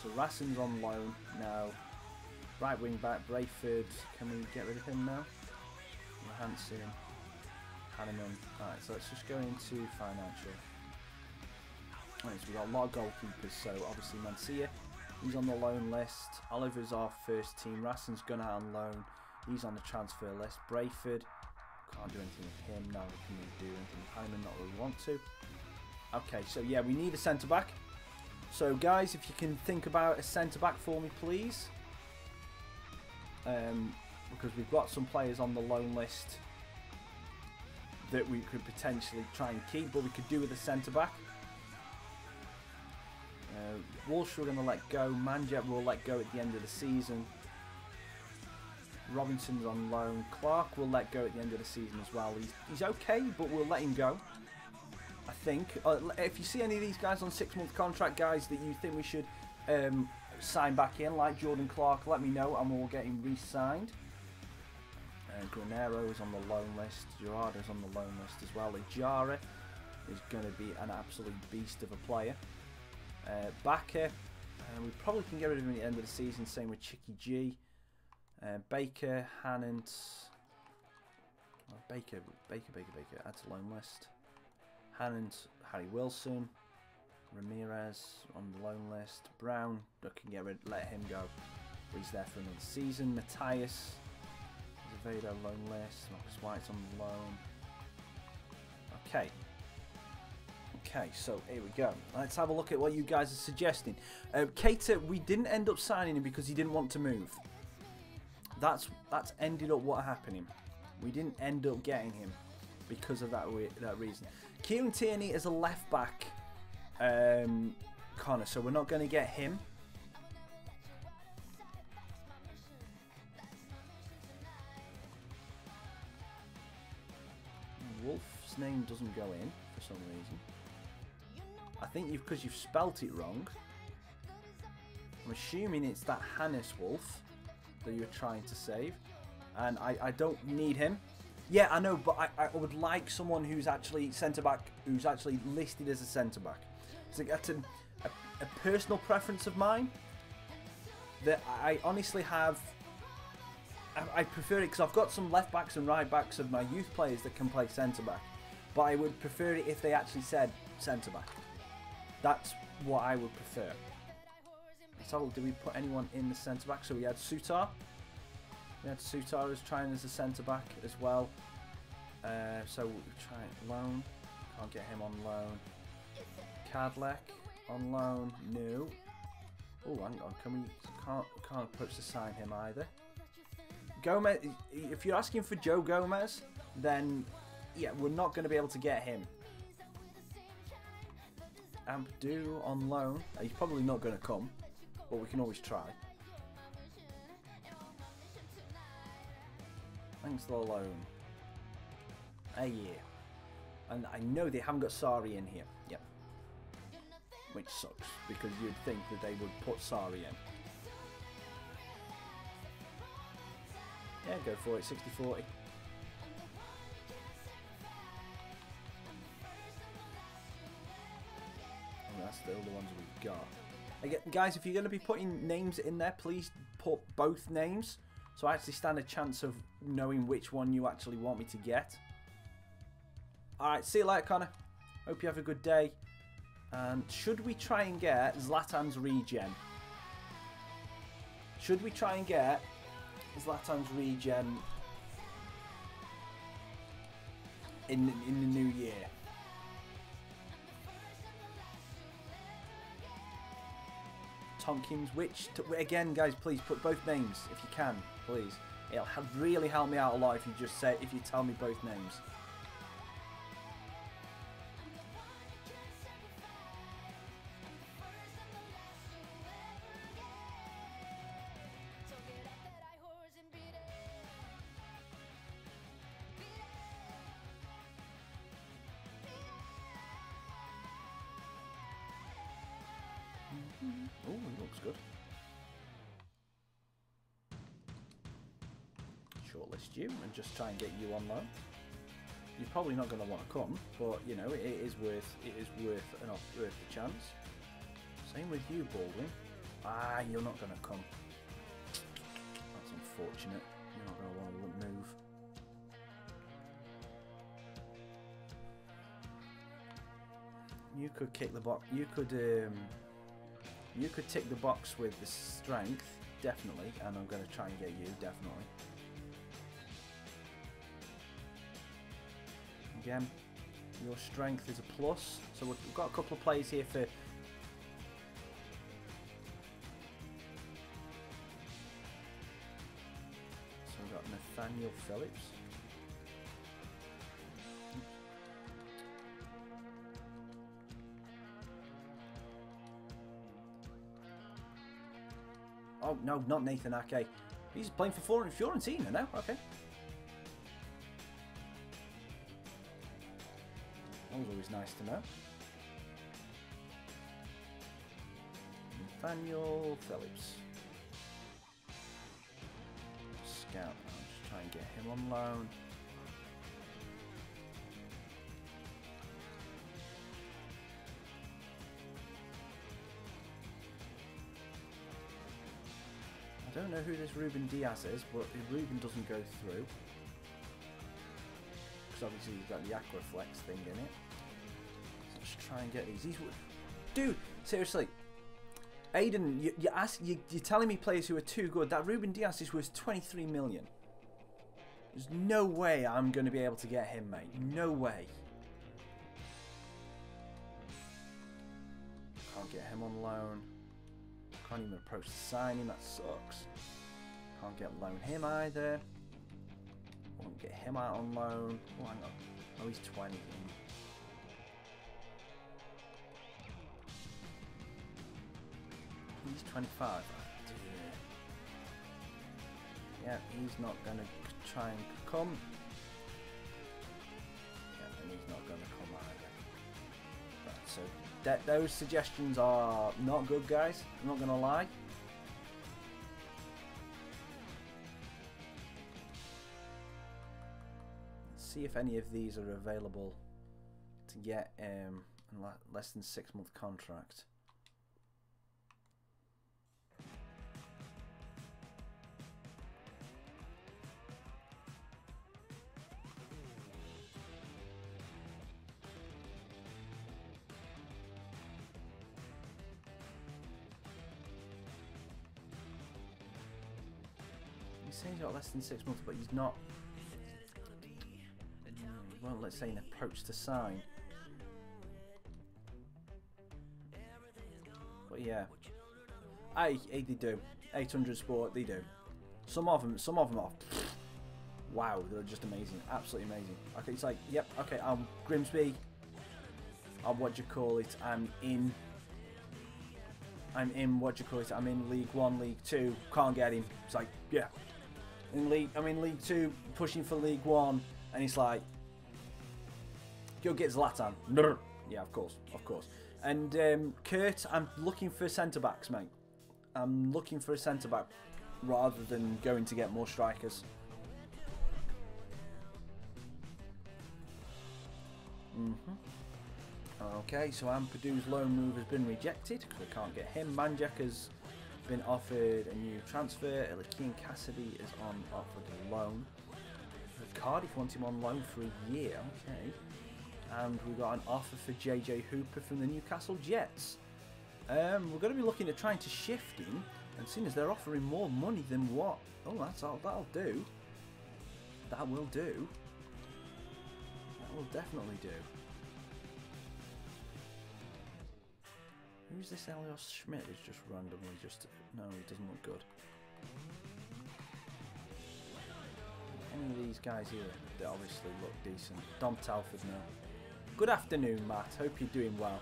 So Rassen's on loan now. Right wing back Brayford. Can we get rid of him now? Johansson, Hanneman. Alright, so let's just go into financial. Right, so we've got a lot of goalkeepers. So obviously Mancia, he's on the loan list. Oliver's our first team. Rassen's gone out on loan. He's on the transfer list. Brayford, can't do anything with him. Now we can do anything with Hanneman, not really want to. Okay, so yeah, we need a centre back. So guys, if you can think about a centre back for me, please. Because we've got some players on the loan list that we could potentially try and keep, but we could do with a centre back. Walsh we're going to let go. Manjep we'll let go at the end of the season. Robinson's on loan. Clark will let go at the end of the season as well. He's okay, but we'll let him go, I think. If you see any of these guys on 6-month contract, guys, that you think we should sign back in, like Jordan Clark, let me know and we'll get him re-signed. Granero is on the loan list. Gerardo's on the loan list as well. Ijara is going to be an absolute beast of a player. Bakker, we probably can get rid of him at the end of the season. Same with Chicky G. Baker, Hannant. Baker. Add to loan list. Hannant, Harry Wilson. Ramirez on the loan list. Brown, I can let him go. He's there for another season. Matthias, Azevedo loan list. Marcus White's on the loan. Okay. Okay, so here we go. Let's have a look at what you guys are suggesting. Keita, we didn't end up signing him because he didn't want to move. That's ended up what happening. We didn't end up getting him because of that reason. Kieran Tierney is a left back, Connor, so we're not going to get him. Wolf's name doesn't go in for some reason. I think because you've spelt it wrong. I'm assuming it's that Hannes Wolf that you're trying to save, and I don't need him. Yeah, I know, but I would like someone who's actually centre back, who's actually listed as a centre back. So that's a personal preference of mine that I honestly have. I prefer it because I've got some left backs and right backs of my youth players that can play centre back, but I would prefer it if they actually said centre back. That's what I would prefer. Let's have a look. Did we put anyone in the centre back? So we had Sutar. We had Sutaras trying as a centre back as well. So we try loan. Can't get him on loan. Cadlec on loan. No. Oh, hang on. Can't approach to sign him either. Gomez. If you're asking for Joe Gomez, then yeah, we're not going to be able to get him. Abdu on loan. He's probably not going to come, but we can always try. Thanks for the loan. A year. And I know they haven't got Sari in here. Yep. Which sucks, because you'd think that they would put Sari in. Yeah, go for it. 60-40. That's the other ones we've got. Again, guys, if you're going to be putting names in there, please put both names, so I actually stand a chance of knowing which one you actually want me to get. Alright, see you later, Connor. Hope you have a good day. And should we try and get Zlatan's regen? Should we try and get Zlatan's regen in the new year? Tompkins, again, guys, please put both names if you can, please. It'll really help me out a lot if you tell me both names. Oh, he looks good. Shortlist you and just try and get you on loan. You're probably not going to want to come, but you know it is worth the chance. Same with you, Baldwin. Ah, you're not going to come. That's unfortunate. You're not going to want to move. You could kick the box. You could tick the box with the strength, definitely, and I'm going to try and get you, definitely. Again, your strength is a plus, so we've got a couple of players here for... So we've got Nathaniel Phillips. Oh, no, not Nathan Ake. He's playing for Fiorentina now. Okay. That was always nice to know. Nathaniel Phillips. Scout. I'll just try and get him on loan. I don't know who this Ruben Diaz is, but if Ruben doesn't go through, because obviously he's got the Aquaflex thing in it. So let's try and get these. Dude, seriously, Aiden, you're telling me players who are too good. That Ruben Diaz is worth 23 million. There's no way I'm going to be able to get him, mate. No way. Can't get him on loan. Can't even approach to sign him, that sucks. Can't get loan him either. Won't get him out on loan. Oh, hang on. Oh, he's 20. He's 25. Oh, dear. Yeah, he's not going to try and come. Yeah, and he's not going to come either. Right, so... those suggestions are not good, guys. I'm not going to lie. Let's see if any of these are available to get less than 6-month contract. saying he's got less than 6 months, but he's not. Well, let's say an approach to sign. But yeah, they do. 800 Sport, they do. Some of them are. Wow, they're just amazing, absolutely amazing. Okay, it's like, yep, okay, I'm Grimsby. What do you call it? I'm in. What do you call it? I'm in League 1, League 2. Can't get him. It's like, yeah. I'm in League 2, pushing for League 1, and it's like, go get Zlatan. Yeah, of course. And Kurt, I'm looking for centre backs, mate. I'm looking for a centre back rather than going to get more strikers. Okay, so Ampadu's loan move has been rejected because we can't get him. Manjak has been offered a new transfer. Elikian Cassidy is on offered a loan. Cardiff wants him on loan for a year. Okay. And we've got an offer for JJ Hooper from the Newcastle Jets. We're going to be looking at trying to shift him, and seeing as they're offering more money than what? Oh, that'll do. That will do. That will definitely do. Who's this Elios Schmidt who's just randomly just... No, he doesn't look good. Any of these guys here, they obviously look decent. Dom Telford now. Good afternoon, Matt. Hope you're doing well.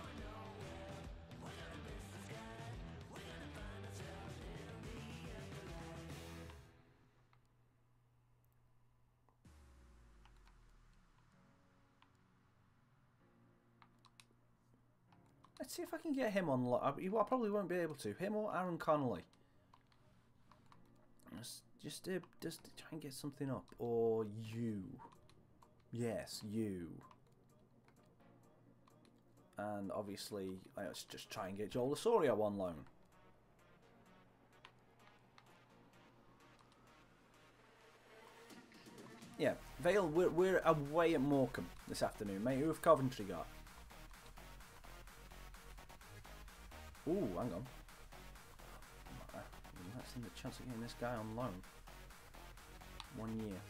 Let's see if I can get him on. I probably won't be able to. Him or Aaron Connolly. Just try and get something up. Or you. Yes, you. And obviously, let's just try and get Joel Osorio on loan. Yeah, Vale, we're away at Morecambe this afternoon, mate. Who have Coventry got? Ooh, hang on. That's the chance of getting this guy on loan. 1 year.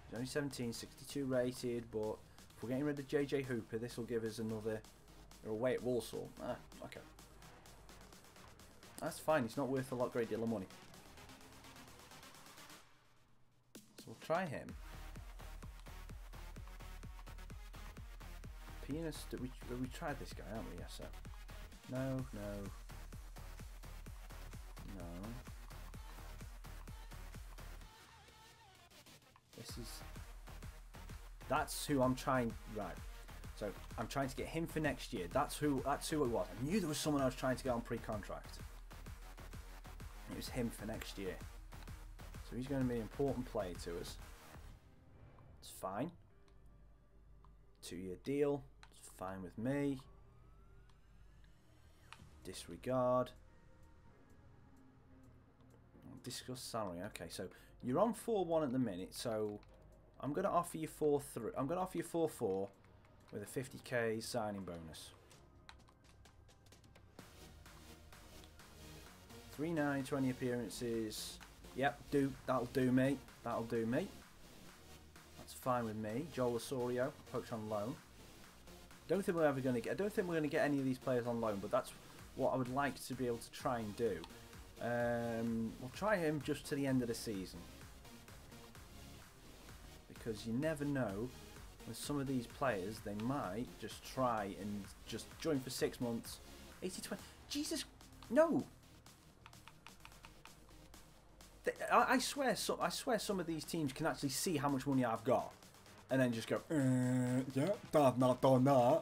He's only 17, 62 rated, but if we're getting rid of JJ Hooper, this will give us another. They're away at Walsall. Okay. That's fine. It's not worth a great deal of money. So we'll try him. Penis. We tried this guy, haven't we? Yes, sir. No. That's who I'm trying. Right. So I'm trying to get him for next year. That's who it was. I knew there was someone I was trying to get on pre-contract. It was him for next year. So he's going to be an important player to us. It's fine. 2-year deal. It's fine with me. Disregard. Discuss salary. Okay, so you're on 4-1 at the minute, so I'm going to offer you 4-3. I'm going to offer you 4-4 with a 50k signing bonus. 3-9, 20 appearances. Yep, that'll do me. That'll do me. That's fine with me. Joel Osorio, poached on loan. Don't think we're ever going to get. I don't think we're going to get any of these players on loan, but that's what I would like to be able to try and do. We'll try him just to the end of the season, because you never know with some of these players, they might just try and just join for 6 months. 80-20. Jesus, no. I swear some of these teams can actually see how much money I've got, and then just go, yeah, I've not done that.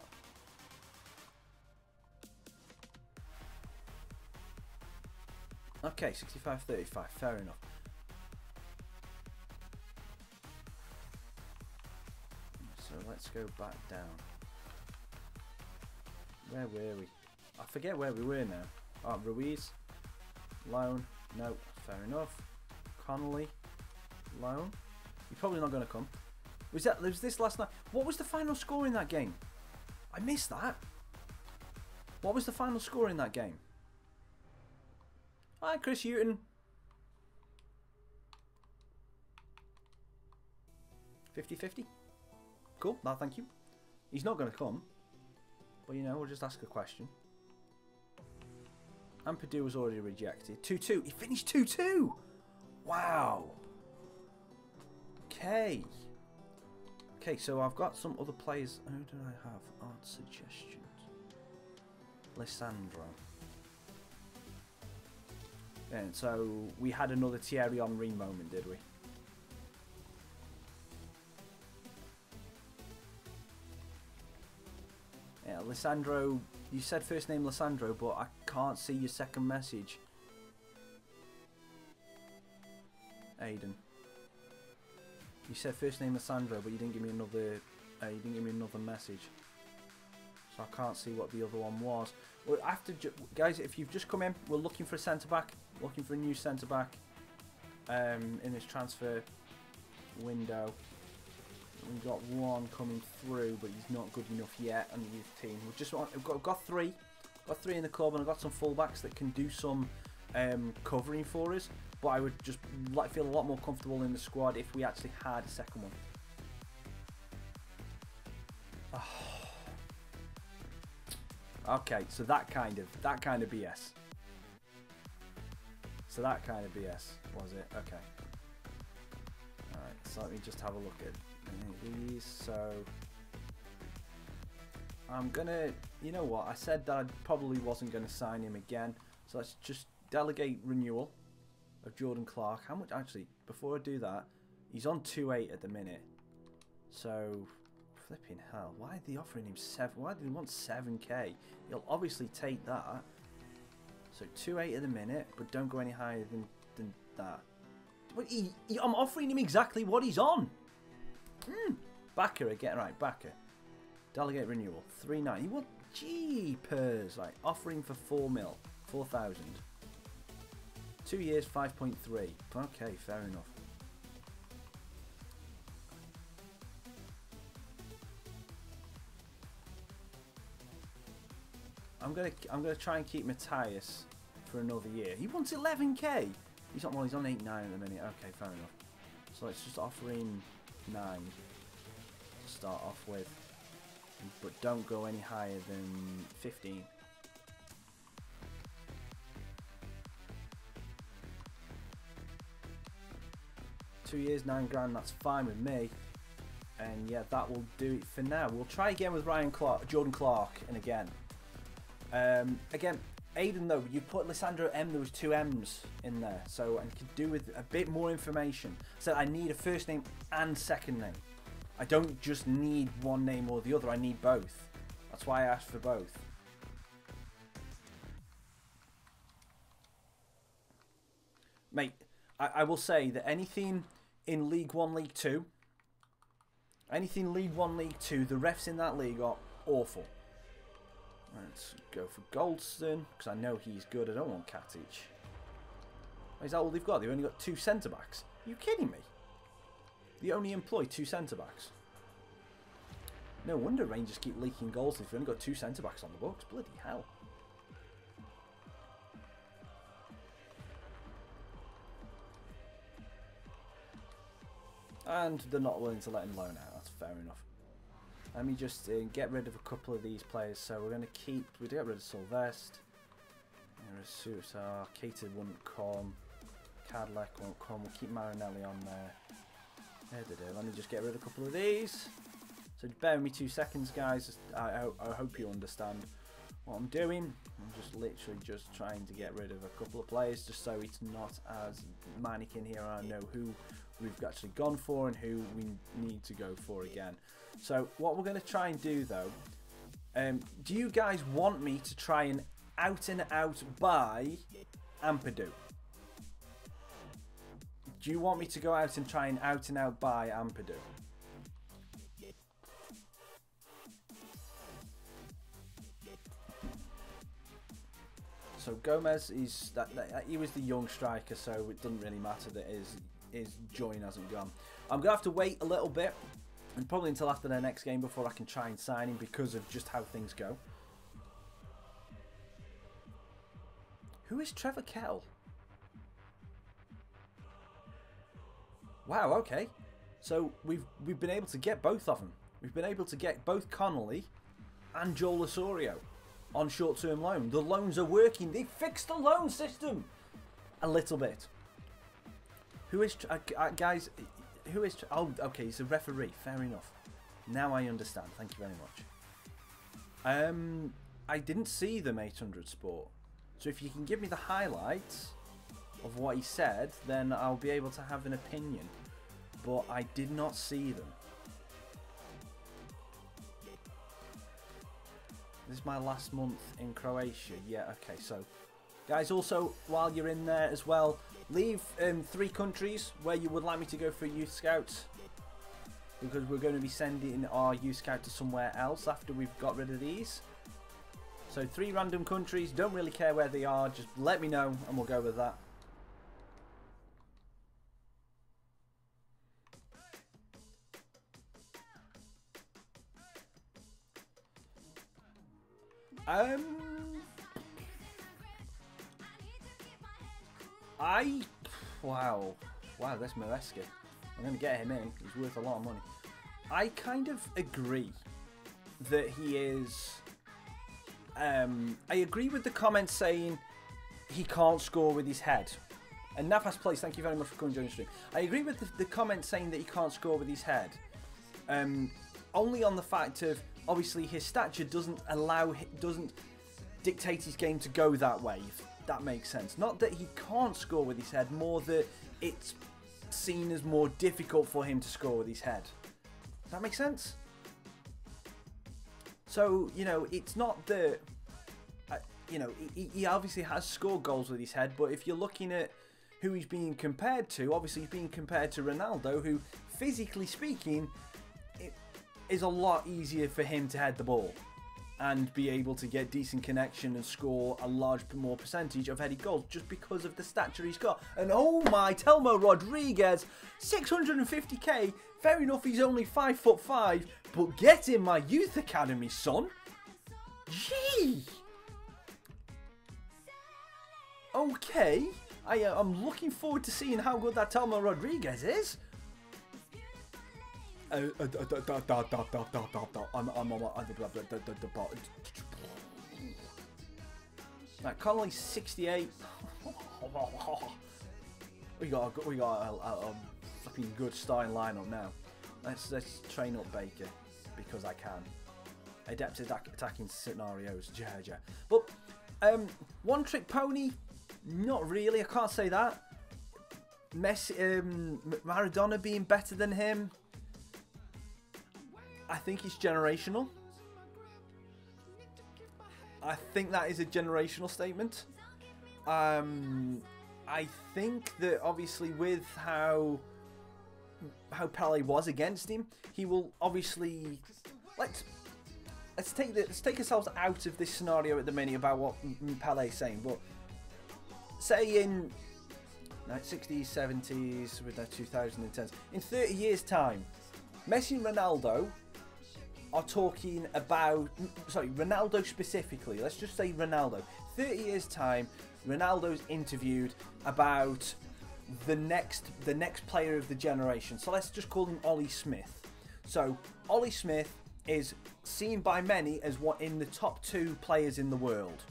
Okay, 65-35, fair enough. So let's go back down. Where were we? I forget where we were now. Oh, Ruiz, loan, no, fair enough. Connolly, loan. You're probably not going to come. Was this last night? What was the final score in that game? I missed that. What was the final score in that game? Hi, Chris Houghton. 50-50? Cool, no, thank you. He's not going to come. But, you know, we'll just ask a question. Ampadu was already rejected. 2-2. He finished 2-2! Wow. Okay. Okay, so I've got some other players. Who do I have? Odd suggestions. Lissandro. And so we had another Thierry Henry moment, did we? Yeah, Lissandro. You said first name Lissandro, but I can't see your second message. Aiden. You said first name Lissandro, but you didn't give me another. You didn't give me another message. So I can't see what the other one was. Well, after guys, if you've just come in, we're looking for a centre back. Looking for a new centre back. In this transfer window. We've got one coming through, but he's not good enough yet on the youth team. We've got three. Got three in the club, and I've got some fullbacks that can do some covering for us. But I would just feel a lot more comfortable in the squad if we actually had a second one. Oh. Okay, so that kind of BS. So that kind of BS was it? Okay. All right. So let me just have a look at these. So I'm gonna. You know what? I said that I probably wasn't gonna sign him again. So let's just delegate renewal of Jordan Clark. How much actually? Before I do that, he's on 2.8 at the minute. So flipping hell, why are they offering him 7? Why do they want 7k? He'll obviously take that. So 2.8 at the minute, but don't go any higher than that. But I'm offering him exactly what he's on. Backer again, right? Backer. Delegate renewal 3.9. What? Jeepers! Like offering for 4 mil, 4,000. 2 years, 5.3. Okay, fair enough. I'm gonna try and keep Matthias for another year. He wants 11k. He's on 8.9 at the minute. Okay, fair enough. So let's just offer him 9 to start off with, but don't go any higher than 15. Two years, 9 grand. That's fine with me. And yeah, that will do it for now. We'll try again with Jordan Clark, and again. Again, Aiden though, you put Lissandro M, there was 2 M's in there, so I could do with a bit more information. So I need a first name and second name. I don't just need one name or the other, I need both. That's why I asked for both. Mate, I will say that anything in League 1, League 2, anything League 1, League 2, the refs in that league are awful. Let's go for Goldston, because I know he's good. I don't want Katic. Is that all they've got? They've only got 2 centre-backs. Are you kidding me? They only employ 2 centre-backs. No wonder Rangers keep leaking goals if they've only got 2 centre-backs on the books. Bloody hell. And they're not willing to let him loan out. That's fair enough. Let me just get rid of a couple of these players. So we're going to keep... We get rid of Sylvester. Keita wouldn't come. Cadillac won't come. We'll keep Marinelli on there. Let me just get rid of a couple of these. So bear with me 2 seconds, guys. I hope you understand what I'm doing. I'm just literally just trying to get rid of a couple of players just so it's not as manic in here. I know who we've actually gone for and who we need to go for again. So what we're going to try and do though, do you guys want me to try and out buy Ampadu? Do you want me to go out and try and out buy Ampadu? So Gomez is he was the young striker, so it doesn't really matter that his join hasn't gone. I'm gonna have to wait a little bit, and probably until after their next game before I can try and sign him because of just how things go. Who is Trevor Kell? Wow, okay. So we've been able to get both of them. We've been able to get both Connolly and Joel Osorio on short-term loan. The loans are working. They fixed the loan system a little bit. Who is guys? Who is? Oh, okay. He's a referee. Fair enough. Now I understand. Thank you very much. I didn't see them 800 Sport. So if you can give me the highlights of what he said, then I'll be able to have an opinion. But I did not see them. This is my last month in Croatia. Yeah, okay. So, guys, also, while you're in there as well, leave 3 countries where you would like me to go for Youth Scouts. Because we're going to be sending our Youth Scout to somewhere else after we've got rid of these. So 3 random countries, don't really care where they are, just let me know and we'll go with that. Wow, that's Maresca. I'm going to get him in. He's worth a lot of money. I kind of agree that he is... I agree with the comments saying he can't score with his head. And Nafas Place, thank you very much for coming and joining the stream. I agree with the comments saying that he can't score with his head. Only on the fact of, obviously, his stature doesn't dictate his game to go that way, if that makes sense. Not that he can't score with his head, more that it's seen as more difficult for him to score with his head. Does that make sense? So, you know, it's not that, you know, he obviously has scored goals with his head, but if you're looking at who he's being compared to, obviously he's being compared to Ronaldo, who, physically speaking, it is a lot easier for him to head the ball and be able to get decent connection and score a large more percentage of headed goals just because of the stature he's got. And oh my, Telmo Rodriguez, 650k, fair enough he's only 5'5", but get in my youth academy, son. Gee. Okay, I'm looking forward to seeing how good that Telmo Rodriguez is. Right, Connolly's 68. we got a fucking good starting lineup now. Let's train up Baker because I can. Adept at attacking scenarios, yeah. But one trick pony, not really. I can't say that. Messi, Maradona being better than him. I think it's generational. I think that is a generational statement. I think that obviously with how Pele was against him, he will obviously let's take ourselves out of this scenario at the minute about what Pele's saying. But say in 60s, 70s, with their 2010s, in 30 years' time, Messi and Ronaldo are talking about, sorry, Ronaldo specifically, let's just say Ronaldo. 30 years time, Ronaldo's interviewed about the next player of the generation. So let's just call him Ollie Smith. So Ollie Smith is seen by many as one in the top 2 players in the world.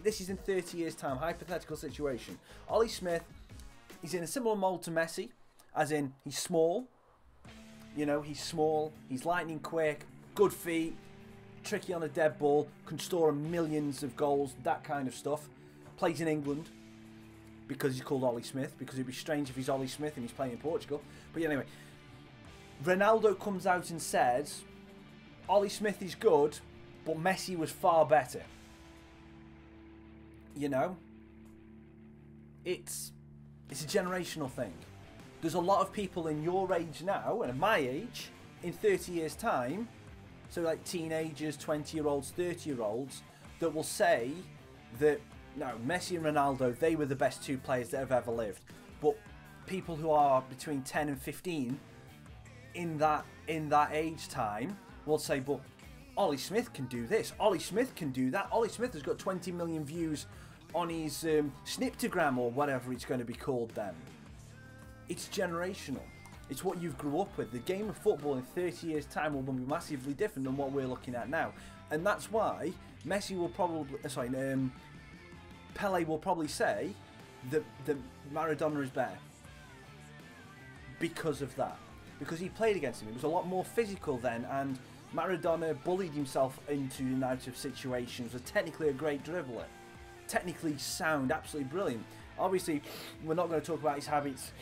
This is in 30 years time, hypothetical situation. Ollie Smith, he's in a similar mold to Messi, as in he's small. You know, he's small, he's lightning quick, good feet, tricky on a dead ball, can store millions of goals, that kind of stuff. Plays in England because he's called Ollie Smith, because it'd be strange if he's Ollie Smith and he's playing in Portugal. But anyway, Ronaldo comes out and says, Ollie Smith is good, but Messi was far better. You know? It's a generational thing. There's a lot of people in your age now, and my age, in 30 years' time, so like teenagers, 20-year-olds, 30-year-olds, that will say that, no, Messi and Ronaldo, they were the best 2 players that have ever lived. But people who are between 10 and 15 in that age time will say, but Ollie Smith can do this, Ollie Smith can do that, Ollie Smith has got 20 million views on his Sniptogram or whatever it's going to be called then. It's generational. It's what you've grew up with. The game of football in 30 years' time will be massively different than what we're looking at now. And that's why Messi will probably... Pele will probably say that Maradona is better. Because of that. Because he played against him. He was a lot more physical then, and Maradona bullied himself into and out of situations, was technically a great dribbler. Technically sound, absolutely brilliant. Obviously, we're not going to talk about his habits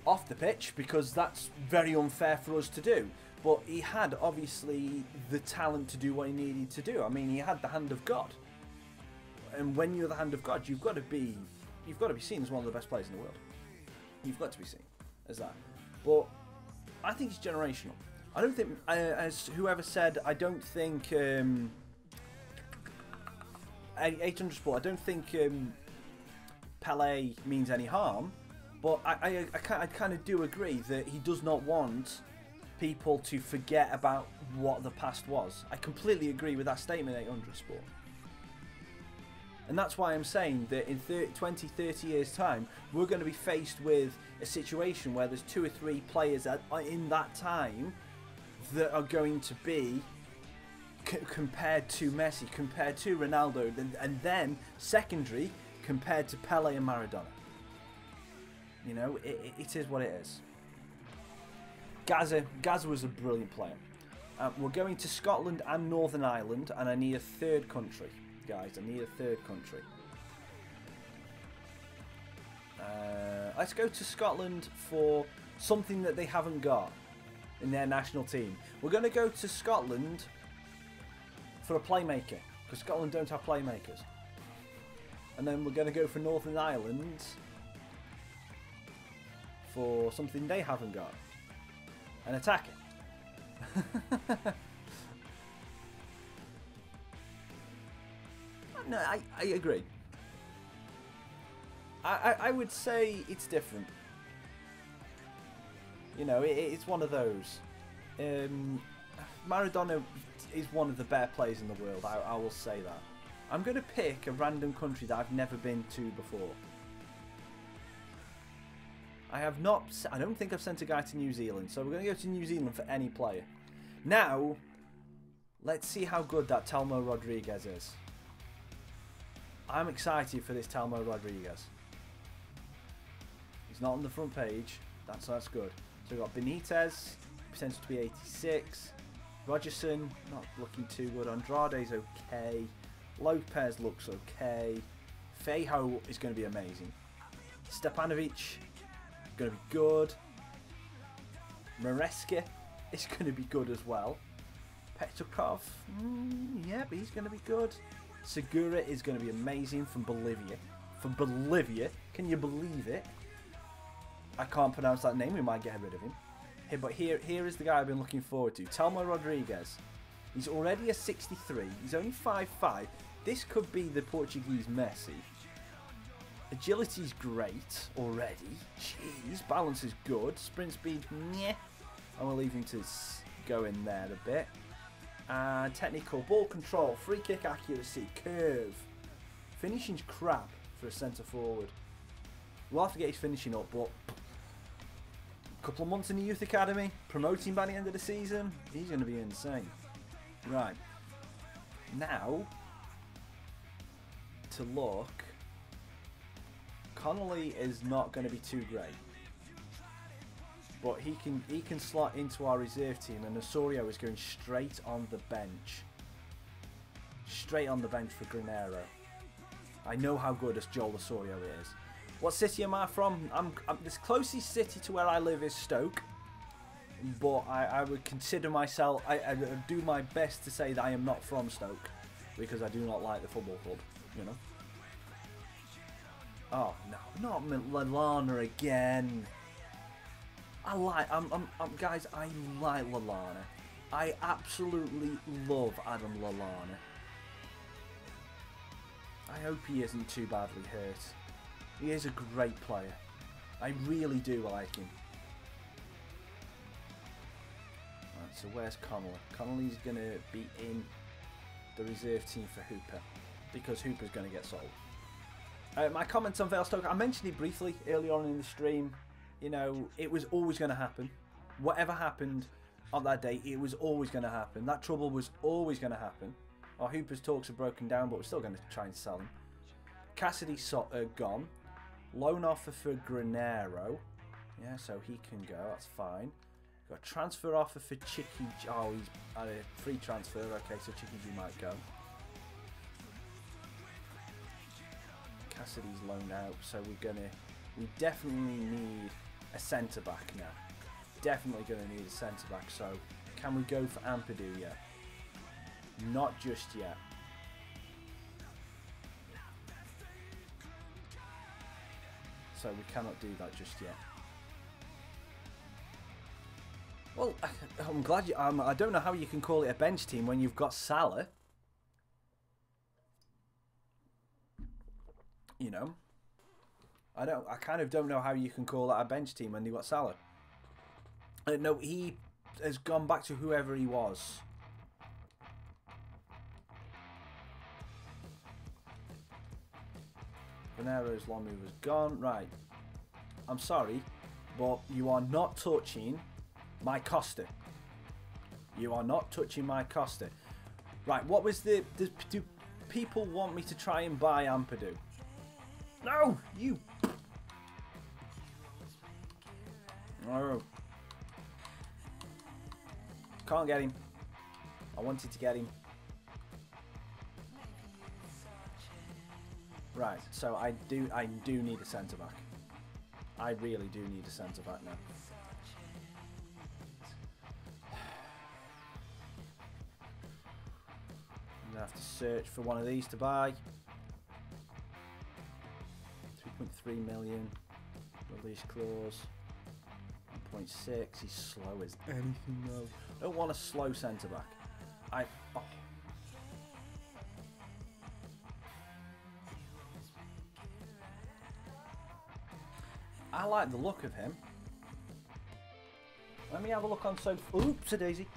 off the pitch, because that's very unfair for us to do. But he had, obviously, the talent to do what he needed to do. I mean, he had the hand of God. And when you're the hand of God, you've got to be seen as one of the best players in the world. You've got to be seen as that. But I think it's generational. I don't think, as whoever said, I don't think 800 Sport, I don't think Pele means any harm. But I kind of do agree that he does not want people to forget about what the past was. I completely agree with that statement, 800 Sport. And that's why I'm saying that in 20, 30 years' time, we're going to be faced with a situation where there's 2 or 3 players in that time that are going to be compared to Messi, compared to Ronaldo, and then secondary compared to Pele and Maradona. You know, it is what it is. Gaza was a brilliant player. We're going to Scotland and Northern Ireland, and I need a third country. Guys, I need a third country. Let's go to Scotland for something that they haven't got in their national team. We're going to go to Scotland for a playmaker, because Scotland don't have playmakers. And then we're going to go for Northern Ireland for something they haven't got. An attacker. No, I agree. I would say it's different. You know, it's one of those. Maradona is one of the better players in the world, I will say that. I'm going to pick a random country that I've never been to before. I don't think I've sent a guy to New Zealand, so we're going to go to New Zealand for any player. Now, let's see how good that Telmo Rodriguez is. I'm excited for this Telmo Rodriguez. He's not on the front page. That's good. So we've got Benitez, potential to be 86. Rogerson, not looking too good. Andrade's okay. Lopez looks okay. Fejo is going to be amazing. Stepanovic, going to be good. Maresca is going to be good as well. Petrikov, yeah, but he's going to be good. Segura is going to be amazing from Bolivia. From Bolivia, can you believe it? I can't pronounce that name, we might get rid of him. But here is the guy I've been looking forward to. Telmo Rodriguez. He's already a 63. He's only 5'5". This could be the Portuguese Messi. Agility's great already. Jeez, balance is good. Sprint speed, meh. I'm going to leave him to go in there a bit. Technical, ball control, free kick accuracy, curve. Finishing's crap for a centre forward. We'll have to get his finishing up, but a couple of months in the youth academy, promoting by the end of the season, he's going to be insane. Right. Now, to look, Connolly is not going to be too great. But he can slot into our reserve team, and Osorio is going straight on the bench. Straight on the bench for Granero. I know how good as Joel Osorio is. What city am I from? I'm this closest city to where I live is Stoke. But I would consider myself, I do my best to say that I am not from Stoke, because I do not like the football club, you know. Oh no, not Lallana again. Guys, I like Lallana. I absolutely love Adam Lallana. I hope he isn't too badly hurt. He is a great player. I really do like him. Right, so where's Connolly? Connolly's going to be in the reserve team for Hooper, because Hooper's going to get sold. My comments on Vale Stoke, I mentioned it briefly earlier on in the stream. You know, it was always going to happen. Whatever happened on that day, it was always going to happen. That trouble was always going to happen. Our Hooper's talks are broken down, but we're still going to try and sell him. Cassidy gone. Loan offer for Granero. Yeah, so he can go. That's fine. Got a transfer offer for Chicky. Oh, he's had a free transfer. Okay, so Chicky G might go. Cassidy's loaned out, so we definitely need a centre back now. Definitely going to need a centre back. So can we go for Ampadu yet? Not just yet. So we cannot do that just yet. Well, I'm glad you. I don't know how you can call it a bench team when you've got Salah. You know, I kind of don't know how you can call that a bench team when you've got Salah. No, he has gone back to whoever he was. Venero's long move has gone. Right. I'm sorry, but you are not touching my Costa. You are not touching my Costa. Right, what was do people want me to try and buy Ampadu? No, you. Oh. Can't get him. I wanted to get him. Right, so I do need a centre back. I really do need a centre back now. I'm gonna have to search for one of these to buy. 3.3 million. Release clause. 1.6. He's slow as anything though. Don't want a slow centre back. Oh. I like the look of him. Let me have a look on Oops, a daisy.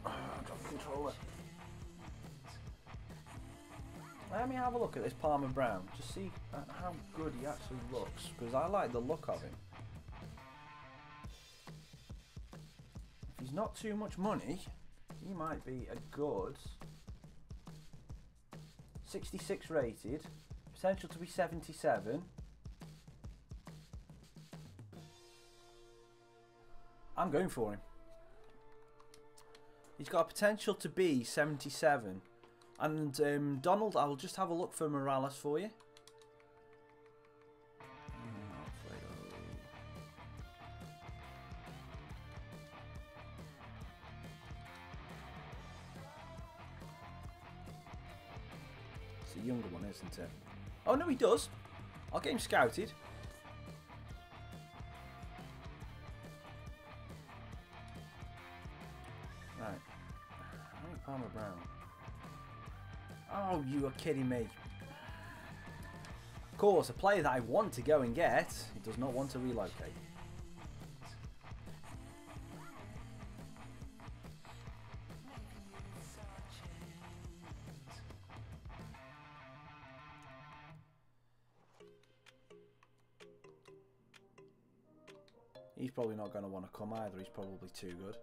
Oh, drop the controller. Let me have a look at this Palmer Brown. Just see how good he actually looks. Because I like the look of him. If he's not too much money, he might be a good 66 rated. Potential to be 77. I'm going for him. He's got a potential to be 77. And Donald, I will just have a look for Morales for you. It's a younger one, isn't it? Oh no, he does. I'll get him scouted. Palmer Brown. Oh, you are kidding me. Of course, a player that I want to go and get, he does not want to relocate. He's probably not going to want to come either. He's probably too good.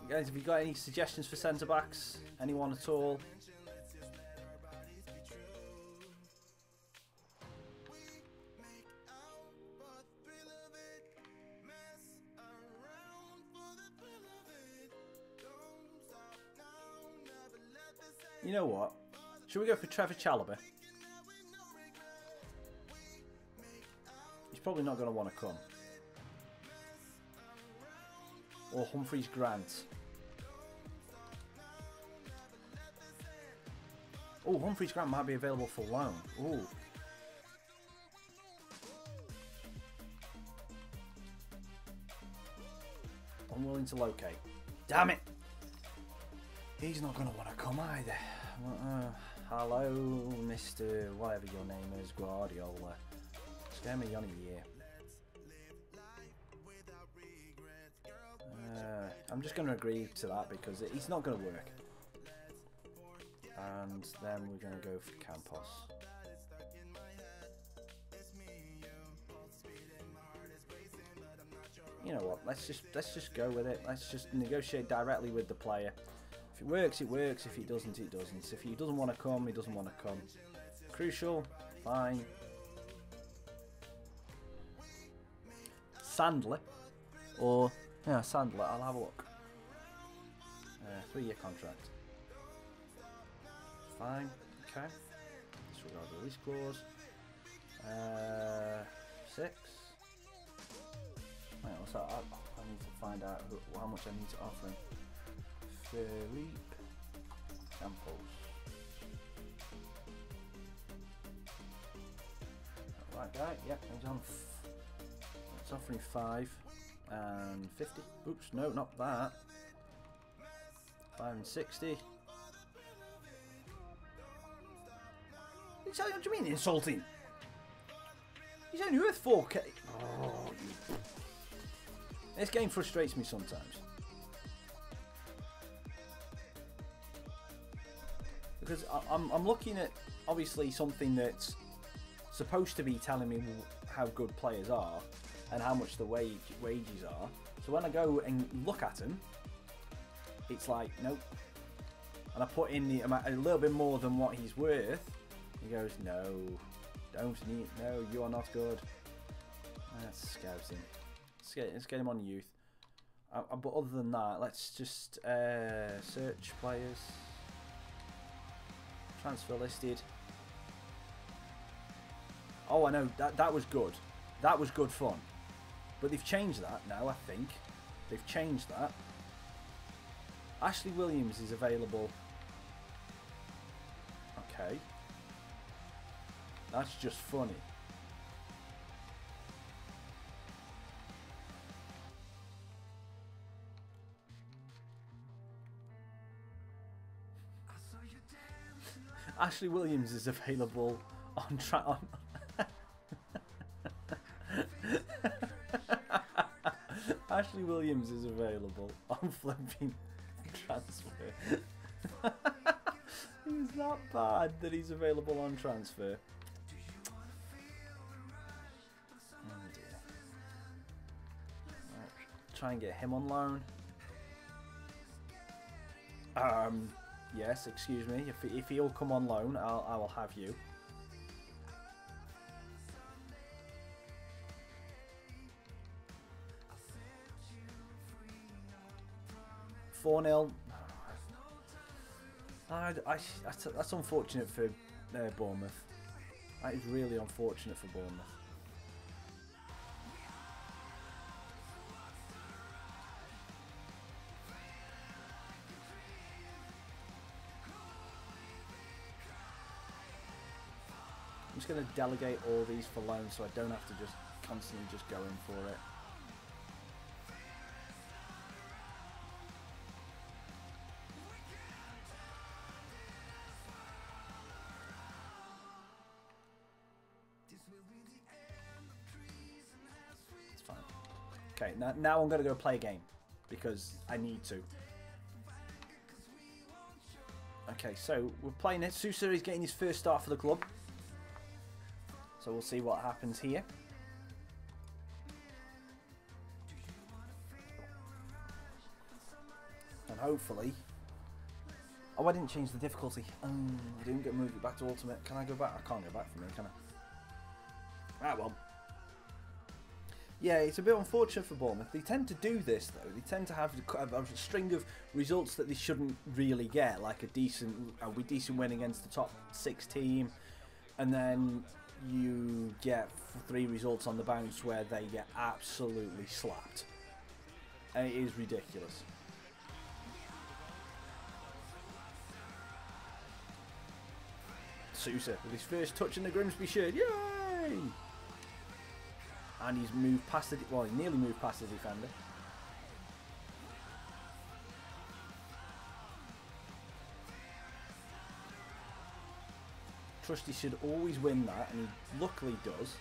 Guys, have you got any suggestions for centre backs? Anyone at all? You know what? Should we go for Trevor Chalobah? He's probably not going to want to come. Or Humphreys Grant. Oh, Humphreys Grant might be available for loan. Oh. I'm willing to locate. Damn it! He's not going to want to come either. Hello, Mr. whatever your name is, Guardiola. Scare me on a year. I'm just going to agree to that because it's not going to work. And then we're going to go for Campos. You know what? Let's just go with it. Let's just negotiate directly with the player. If it works, it works. If it doesn't, it doesn't. If he doesn't want to come, he doesn't want to come. Crucial, fine. Sandler, or yeah, Sandler. I'll have a look. 3-year contract. Fine. Okay. Disregard the release clause. 6. Wait, what's that? I need to find out how much I need to offer him. Felipe Campos. Right guy. Yep. He's on. It's offering 5 and 50. Oops. No, not that. 5 and 60. What do you mean insulting? He's only worth 4k. Oh, this game frustrates me sometimes. Because I'm looking at obviously something that's supposed to be telling me how good players are and how much the wages are. So when I go and look at him, it's like, nope. And I put in the amount, a little bit more than what he's worth. He goes, no, don't need, no, you are not good. That's scouting. Let's get him on youth. But other than that, let's just search players. Transfer listed. Oh, I know, that was good. That was good fun. But they've changed that now, I think. They've changed that. Ashley Williams is available. Okay. That's just funny. Ashley Williams is available on Ashley Williams is available on flipping transfer. It's not bad that he's available on transfer. Oh dear. Right, try and get him on loan. Yes, excuse me. If he'll come on loan, I will have you. $4-0. That's unfortunate for Bournemouth. That is really unfortunate for Bournemouth. I'm just going to delegate all these for loan so I don't have to just constantly just go in for it. It's fine. Okay, now I'm going to go play a game because I need to. Okay, so we're playing it. Sousa is getting his first start for the club. So we'll see what happens here. And hopefully... Oh, I didn't change the difficulty. I didn't move it back to ultimate. Can I go back? I can't go back from here, can I? Ah, well. Yeah, it's a bit unfortunate for Bournemouth. They tend to do this, though. They tend to have a string of results that they shouldn't really get, like a decent win against the top 6 team, and then you get 3 results on the bounce where they get absolutely slapped. And it is ridiculous. Sousa with his first touch in the Grimsby shirt. Yay! And he's moved past the... Well, he nearly moved past the defender. Trusty should always win that, and he luckily does.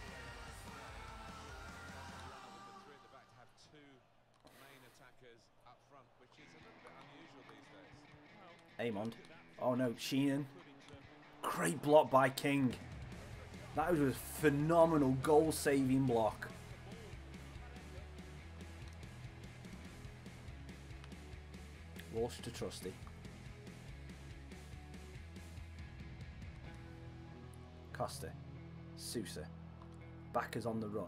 Amond. Oh no, Sheenan. Great block by King. That was a phenomenal goal-saving block. Walsh to Trusty. Costa. Sousa. Backers on the run.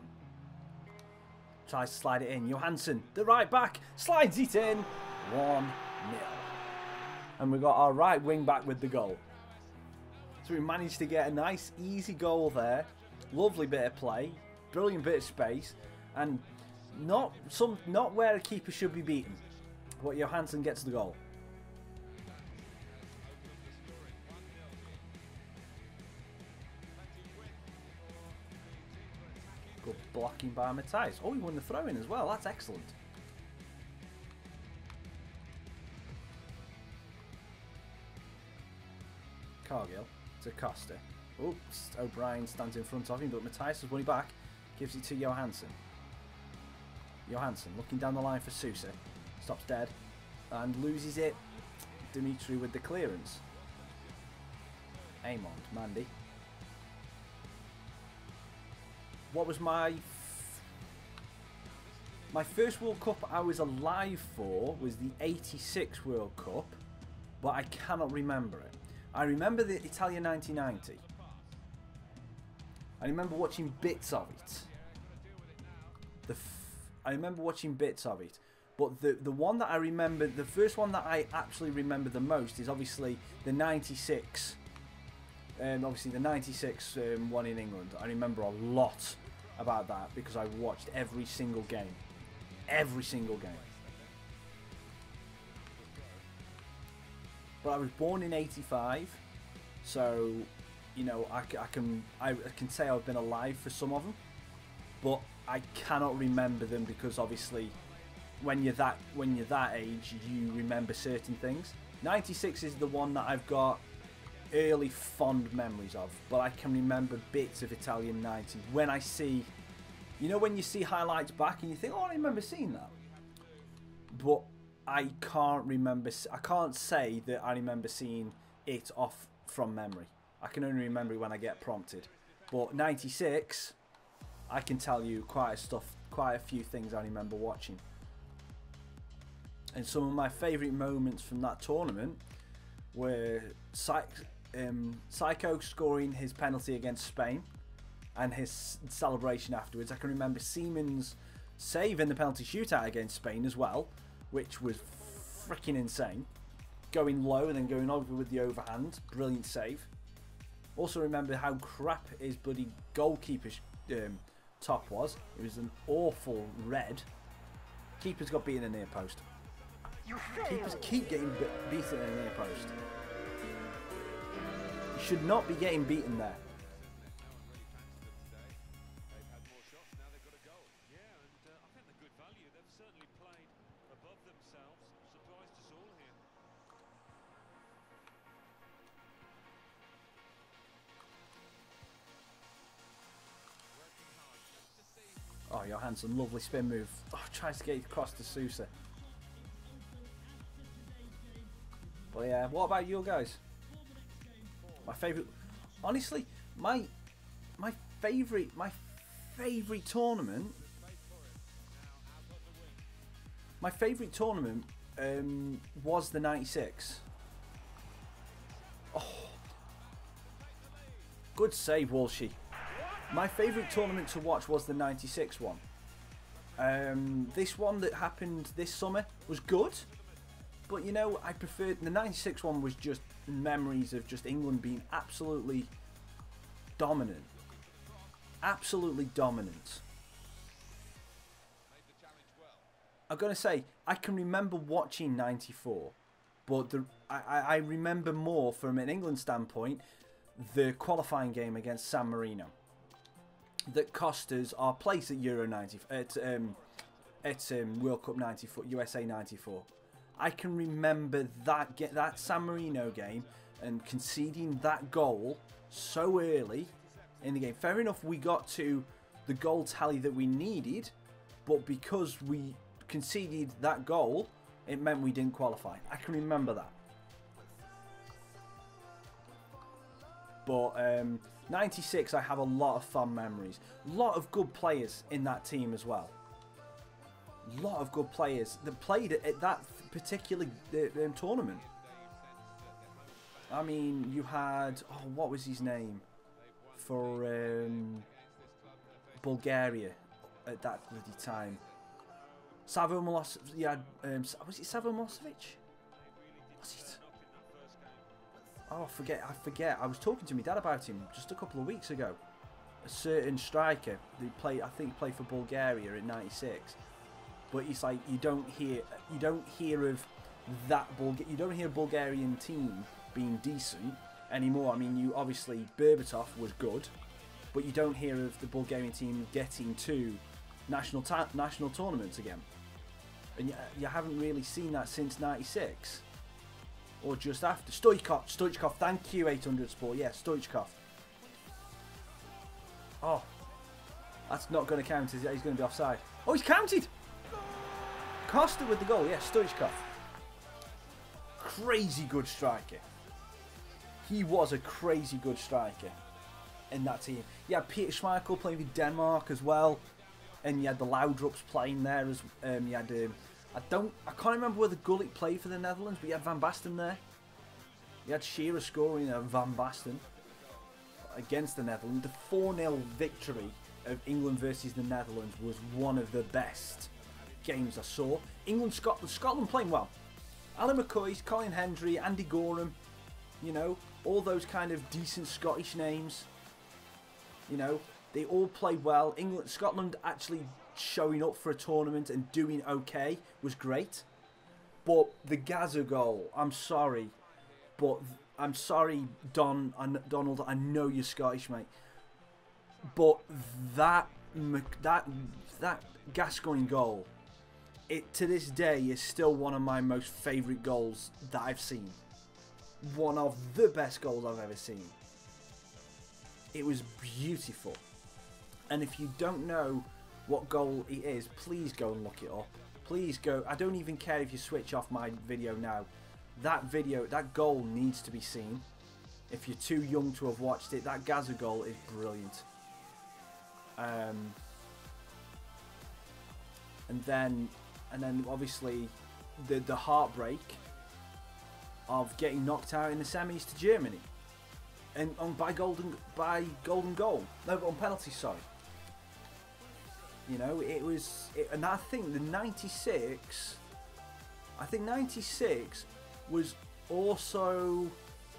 Tries to slide it in. Johansson, the right back, slides it in. 1-0. And we got our right wing back with the goal. So we managed to get a nice, easy goal there. Lovely bit of play. Brilliant bit of space. And not where a keeper should be beaten. But Johansson gets the goal. Good blocking by Matthias. Oh, he won the throw-in as well. That's excellent. Cargill to Costa. Oops, O'Brien stands in front of him, but Matthias has won it back. Gives it to Johansson. Johansson looking down the line for Sousa. Stops dead and loses it. Dimitri with the clearance. Amond, Mandy. What was my first World Cup I was alive for was the '86 World Cup, but I cannot remember it. I remember the Italia 1990. I remember watching bits of it. I remember watching bits of it, but the one that I remember, the first one that I actually remember the most is obviously the '96. Obviously the '96 one in England. I remember a lot about that because I watched every single game. Every single game. But I was born in '85, so you know I can say I've been alive for some of them, but I cannot remember them because obviously when you're that age you remember certain things. '96 is the one that I've got early fond memories of, but I can remember bits of Italian 90 when I see, you know, when you see highlights back and you think, oh, I remember seeing that, but I can't remember. I can't say that I remember seeing it off from memory. I can only remember it when I get prompted. But '96, I can tell you quite a few things I remember watching. And some of my favourite moments from that tournament were Psycho scoring his penalty against Spain and his celebration afterwards. I can remember Siemens saving the penalty shootout against Spain as well, which was freaking insane. Going low and then going over with the overhand. Brilliant save. Also remember how crap his bloody goalkeeper's top was. It was an awful red. Keepers got beaten in the near post. Keepers keep getting beaten in the near post. You should not be getting beaten there. Oh, Johansson, lovely spin move. Oh, tries to get it across to Sousa. But yeah, what about you guys? My favourite, honestly, my favourite tournament. My favourite tournament was the '96. Oh, good save, Walshy. My favourite tournament to watch was the '96 one. This one that happened this summer was good, but you know, I preferred the '96 one. Was just memories of just England being absolutely dominant, absolutely dominant. I'm gonna say I can remember watching '94, but I remember more from an England standpoint the qualifying game against San Marino that cost us our place at Euro 90 at World Cup '94, USA '94. I can remember that San Marino game and conceding that goal so early in the game. Fair enough, we got to the goal tally that we needed, but because we conceded that goal, it meant we didn't qualify. I can remember that. But 96, I have a lot of fun memories. A lot of good players in that team as well. A lot of good players that played at that particular tournament. I mean, you had... Oh, what was his name? For Bulgaria at that bloody time. Savo Milosevic. Yeah, was it Savo Milosevic? Was it? Oh, I forget. I was talking to my dad about him just a couple of weeks ago. A certain striker who played, I think, played for Bulgaria in '96. But it's like you don't hear of that you don't hear a Bulgarian team being decent anymore. I mean, you obviously Berbatov was good, but you don't hear of the Bulgarian team getting to national tournaments again. And you haven't really seen that since '96. Or just after. Stoichkov, thank you, 800 Sport. Yeah, Stoichkov. Oh. That's not going to count, is it? He's going to be offside. Oh, he's counted! Costa with the goal. Yeah, Stoichkov. Crazy good striker. He was a crazy good striker in that team. You had Peter Schmeichel playing with Denmark as well. And you had the Laudrups playing there as you had... I can't remember whether Gullit played for the Netherlands, but you had Van Basten there. You had Shearer scoring Van Basten against the Netherlands. The 4-0 victory of England versus the Netherlands was one of the best games I saw. Scotland playing well. Alan McCoy, Colin Hendry, Andy Gorham, you know, all those kind of decent Scottish names. You know, they all played well. Scotland actually showing up for a tournament and doing okay was great. But the Gaza goal, I'm sorry. But I'm sorry, Donald, I know you're Scottish, mate. But that Gascoigne goal, it to this day is still one of my most favourite goals that I've seen. One of the best goals I've ever seen. It was beautiful. And if you don't know what goal it is, please go and look it up. Please go. I don't even care if you switch off my video now. That goal needs to be seen. If you're too young to have watched it, that Gaza goal is brilliant. And then obviously the heartbreak of getting knocked out in the semis to Germany, and by golden goal. No, on penalty. Sorry. You know, and I think the '96. I think '96 was also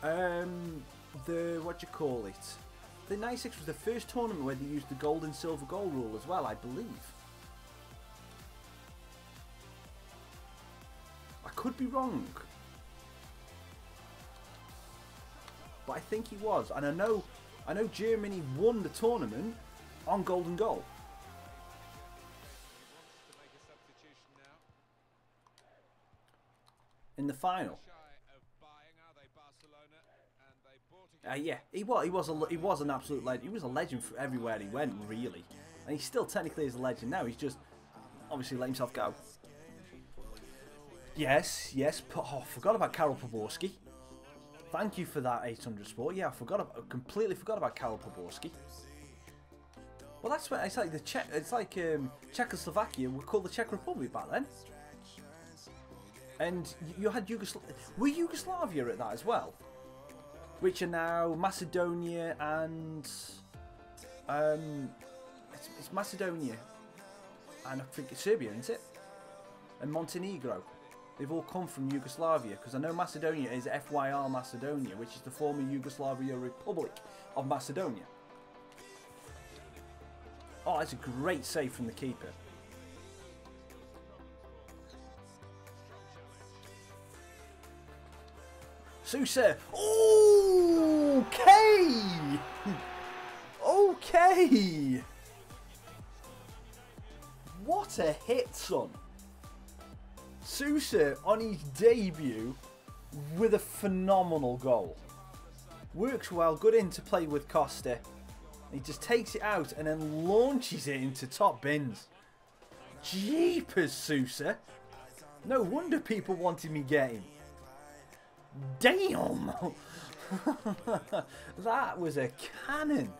the what do you call it? The '96 was the first tournament where they used the gold and silver goal rule as well, I believe. I could be wrong, but I think he was, and I know Germany won the tournament on golden goal. In the final. Yeah, he was an absolute legend. He was a legend for everywhere he went, really, and he still technically is a legend now. He's just obviously let himself go. Yes. Oh, I forgot about Karol Poborski. Thank you for that, 800 Sport. Yeah, I completely forgot about Karol Poborski. Well, that's what it's like. Czechoslovakia were called the Czech Republic back then. And you had Yugoslavia at that as well, which are now Macedonia and it's Macedonia and I think it's Serbia, isn't it? And Montenegro. They've all come from Yugoslavia, because I know Macedonia is FYR Macedonia, which is the former Yugoslavia Republic of Macedonia. Oh, that's a great save from the keeper. Sousa. Okay. Okay. What a hit, son. Sousa on his debut with a phenomenal goal. Works well, good in to play with Costa. He just takes it out and then launches it into top bins. Jeepers, Sousa. No wonder people wanted me getting. Damn! That was a cannon.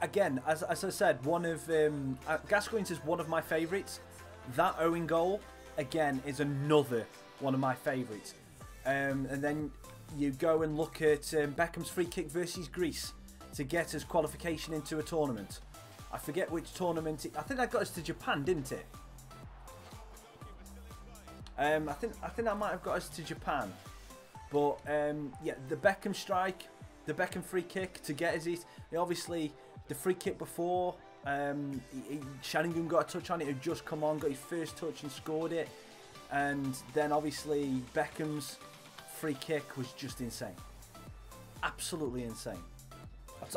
Again, as I said, one of Gascoigne's is one of my favourites. That Owen goal, again, is another one of my favourites. And then you go and look at Beckham's free kick versus Greece to get us qualification into a tournament. I forget which tournament. I think that got us to Japan, didn't it? I think that might have got us to Japan. But yeah, the Beckham strike, the Beckham free kick to get us it. Obviously, the free kick before, Sheringham got a touch on it, had just come on, got his first touch and scored it. And then obviously Beckham's free kick was just insane. Absolutely insane.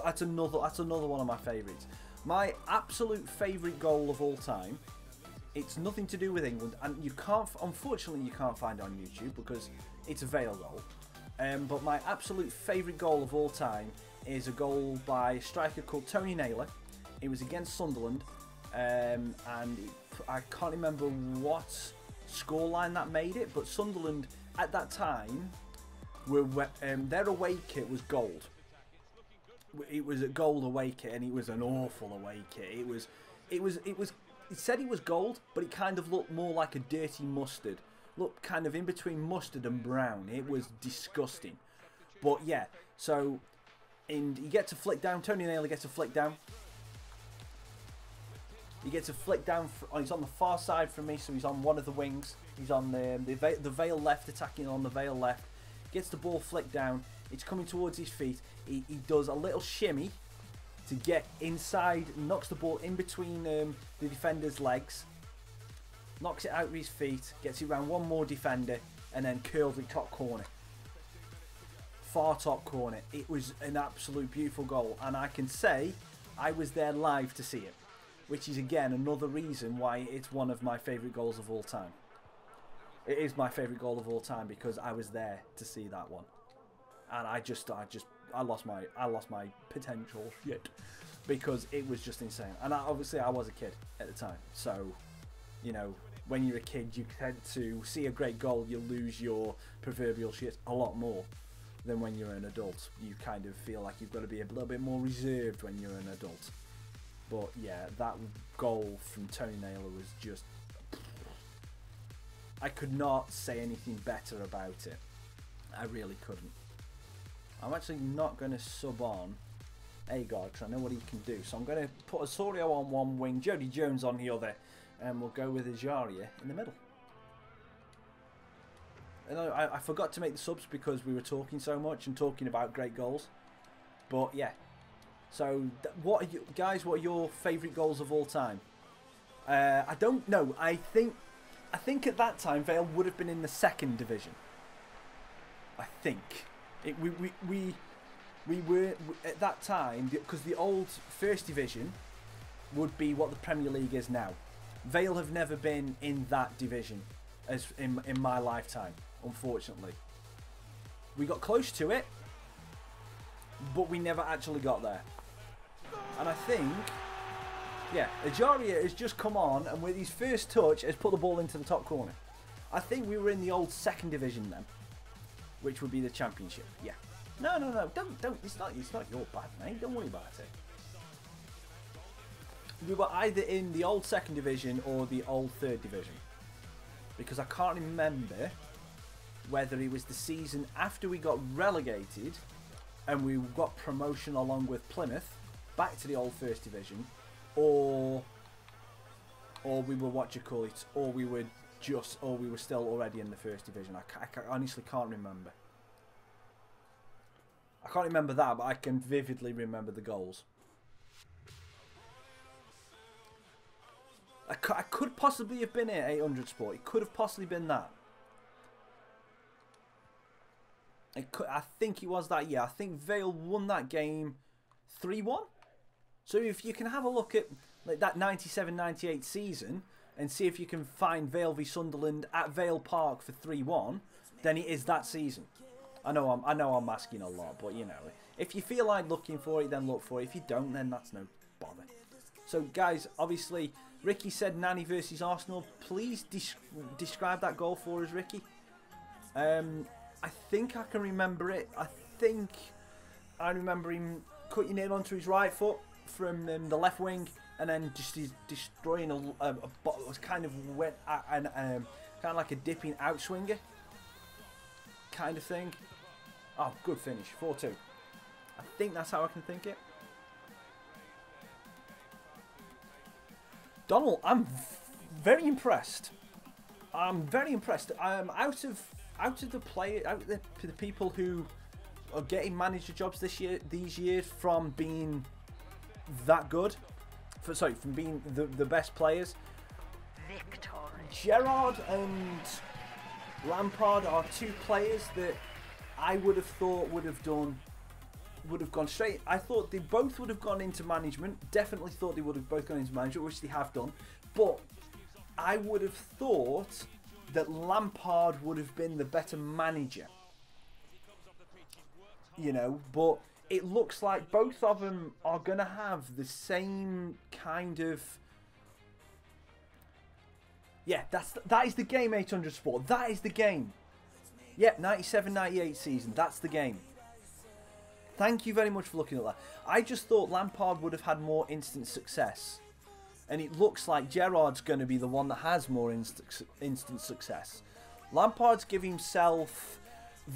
That's another one of my favourites. My absolute favourite goal of all time, it's nothing to do with England, and unfortunately you can't find it on YouTube because it's a Vale goal. But my absolute favourite goal of all time is a goal by a striker called Tony Naylor. It was against Sunderland, and I can't remember what scoreline that made it, but Sunderland at that time their away kit was gold. It was a gold away kit, and it was an awful away kit. It said it was gold, but it kind of looked more like a dirty mustard. Looked kind of in between mustard and brown. It was disgusting. But yeah, so you get to flick down. Tony Naylor gets a flick down. He gets a flick down. He's on the far side from me, so he's on one of the wings. He's on the Vale left, attacking on the Vale left. Gets the ball flicked down. It's coming towards his feet. He does a little shimmy to get inside, knocks the ball in between the defender's legs, knocks it out of his feet, gets it around one more defender, and then curls it top corner. Far top corner. It was an absolute beautiful goal, and I can say I was there live to see it, which is again another reason why it's one of my favourite goals of all time. It is my favourite goal of all time because I was there to see that one, and I lost my potential shit because it was just insane. And obviously I was a kid at the time, so you know, when you're a kid you tend to see a great goal, you lose your proverbial shit a lot more than when you're an adult. You kind of feel like you've got to be a little bit more reserved when you're an adult. But yeah, that goal from Tony Naylor was just, I could not say anything better about it. I really couldn't. I'm actually not going to sub on Agar because I know what he can do. So I'm going to put Osorio on one wing, Jody Jones on the other, and we'll go with Ajaria in the middle. And I forgot to make the subs because we were talking so much and talking about great goals. But yeah. So what are you guys? What are your favourite goals of all time? I don't know. I think at that time Vale would have been in the 2nd division. I think we were at that time because the old 1st division would be what the Premier League is now. Vale have never been in that division as in my lifetime, unfortunately. We got close to it, but we never actually got there. And I think, yeah, Ajaria has just come on and with his first touch has put the ball into the top corner. I think we were in the old 2nd division then, which would be the Championship. Yeah. No. Don't. It's not your bad, mate. Don't worry about it. We were either in the old 2nd division or the old 3rd division, because I can't remember whether it was the season after we got relegated and we got promotion along with Plymouth back to the old 1st division, or we were or we were still already in the 1st division. I honestly can't remember. I can't remember that, but I can vividly remember the goals. I could possibly have been at 800 Sport. It could have possibly been that. I think it was that year. I think Vale won that game 3-1. So if you can have a look at like that 97-98 season and see if you can find Vale v Sunderland at Vale Park for 3-1, then it is that season. I know I'm asking a lot, but you know, if you feel like looking for it, then look for it. If you don't, then that's no bother. So guys, obviously Ricky said Nani versus Arsenal. Please describe that goal for us, Ricky. I think I can remember it. I think I remember him cutting it onto his right foot from the left wing, and then just destroying it was kind of wet and kind of like a dipping outswinger kind of thing. Oh, good finish, 4-2. I think that's how I can think it. Donald, I'm very impressed. I'm very impressed. Out of the people who are getting manager jobs these years from being that good, from being the best players. Victory. Gerrard and Lampard are two players that I would have thought would have gone straight. I thought they both would have gone into management. Definitely thought they would have both gone into management, which they have done. But I would have thought that Lampard would have been the better manager. You know, but it looks like both of them are going to have the same kind of... Yeah, that is the game, 800 Sport. That is the game. Yep, 97-98 season. That's the game. Thank you very much for looking at that. I just thought Lampard would have had more instant success. And it looks like Gerrard's going to be the one that has more instant success. Lampard's giving himself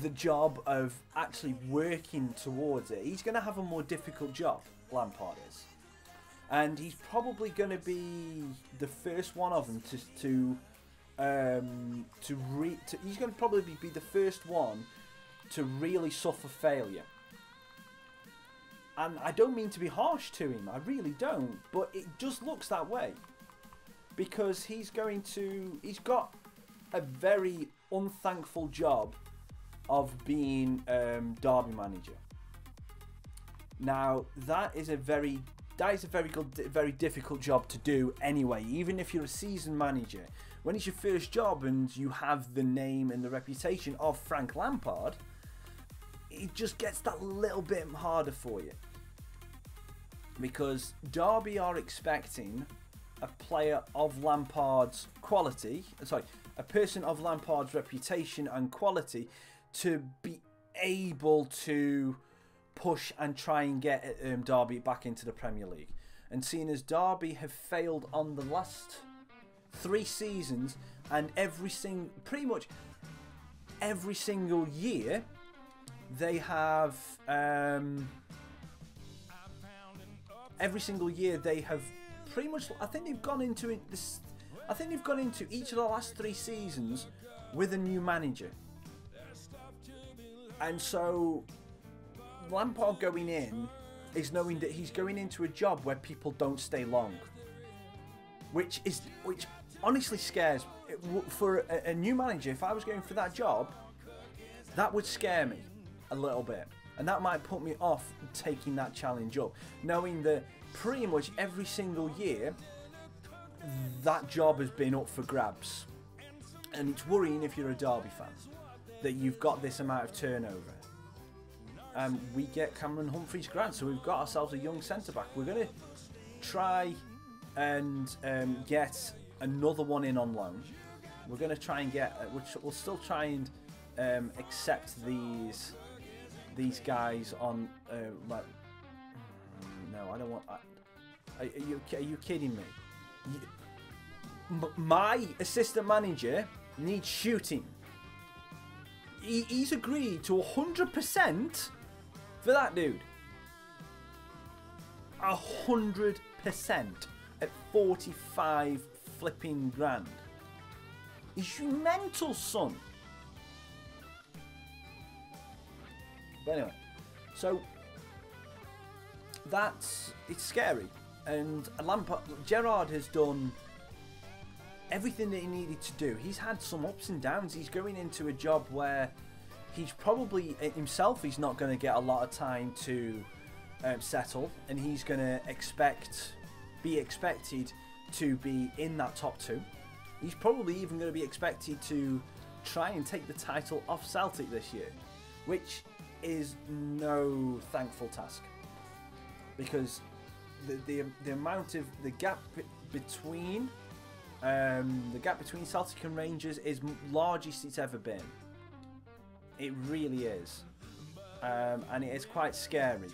the job of actually working towards it. He's going to have a more difficult job, Lampard is. And he's probably going to be the first one of them he's going to probably be the first one to really suffer failure. And I don't mean to be harsh to him, I really don't, but it just looks that way. Because he's got a very unthankful job of being Derby manager. Now, that is a very very difficult job to do anyway, even if you're a seasoned manager. When it's your first job and you have the name and the reputation of Frank Lampard, it just gets that little bit harder for you. Because Derby are expecting a player of Lampard's quality, a person of Lampard's reputation and quality to be able to push and try and get Derby back into the Premier League. And seeing as Derby have failed on the last 3 seasons, and pretty much every single year they have pretty much, I think they've gone into each of the last 3 seasons with a new manager. And so Lampard going in is knowing that he's going into a job where people don't stay long, which honestly scares me. For a new manager. If I was going for that job, that would scare me a little bit, and that might put me off taking that challenge up, knowing that pretty much every single year that job has been up for grabs. And it's worrying if you're a Derby fan that you've got this amount of turnover. We get Cameron Humphreys grant, so we've got ourselves a young centre-back. We're going to try and get another one in on loan. We're going to try and get, we'll still try and accept these guys on, like, no, I don't want, are you kidding me? My assistant manager needs shooting. He's agreed to 100% for that dude. 100% at 45 flipping grand. Is you mental, son? But anyway, so it's scary. And Gerrard has done everything that he needed to do. He's had some ups and downs. He's going into a job where he's probably himself, he's not going to get a lot of time to settle, and he's going to be expected to be in that top 2. He's probably even going to be expected to try and take the title off Celtic this year, which is no thankful task, because the amount of the gap between Celtic and Rangers is largest it's ever been. It really is, and it is quite scary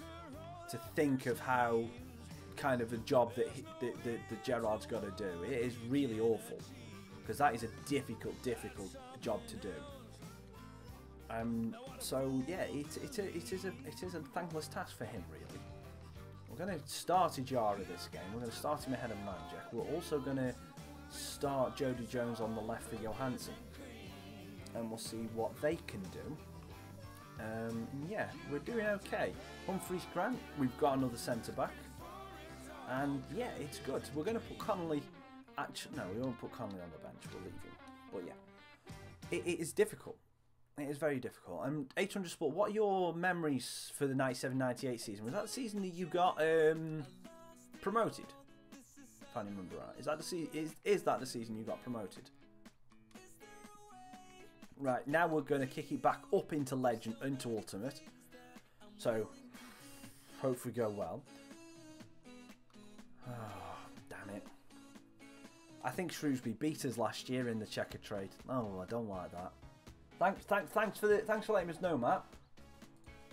to think of how kind of a job that Gerrard's got to do. It is really awful, because that is a difficult job to do. So yeah, it is a thankless task for him, really. We're going to start Ijara this game. We're going to start him ahead of Manjak. We're also going to start Jody Jones on the left for Johansson, and we'll see what they can do. Yeah, we're doing okay. Humphreys, Grant, we've got another centre back, and yeah, it's good. We're going to put Connolly. Actually, no, we won't put Connolly on the bench. We'll leave him. But yeah, it is difficult. It is very difficult. 800 Sport, what are your memories for the 97-98 season? Was that the season that you got promoted? If I remember right, is that the season you got promoted? Right, now we're going to kick it back up into Legend, into Ultimate. So, hopefully go well. Oh, damn it. I think Shrewsbury beat us last year in the checker trade. Oh, I don't like that. Thanks for letting us know, Matt.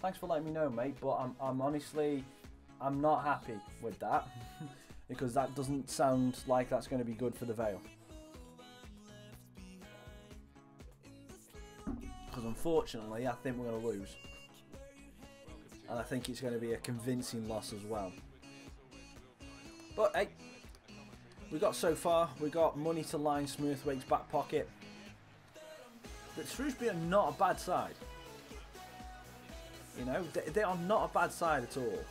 Thanks for letting me know, mate. But I'm honestly, I'm not happy with that because that doesn't sound like that's going to be good for the Vale. Because unfortunately, I think we're going to lose, and I think it's going to be a convincing loss as well. But hey, we got so far. We got money to line Smurthwaite's back pocket. But Shrewsbury are not a bad side. You know, they are not a bad side at all.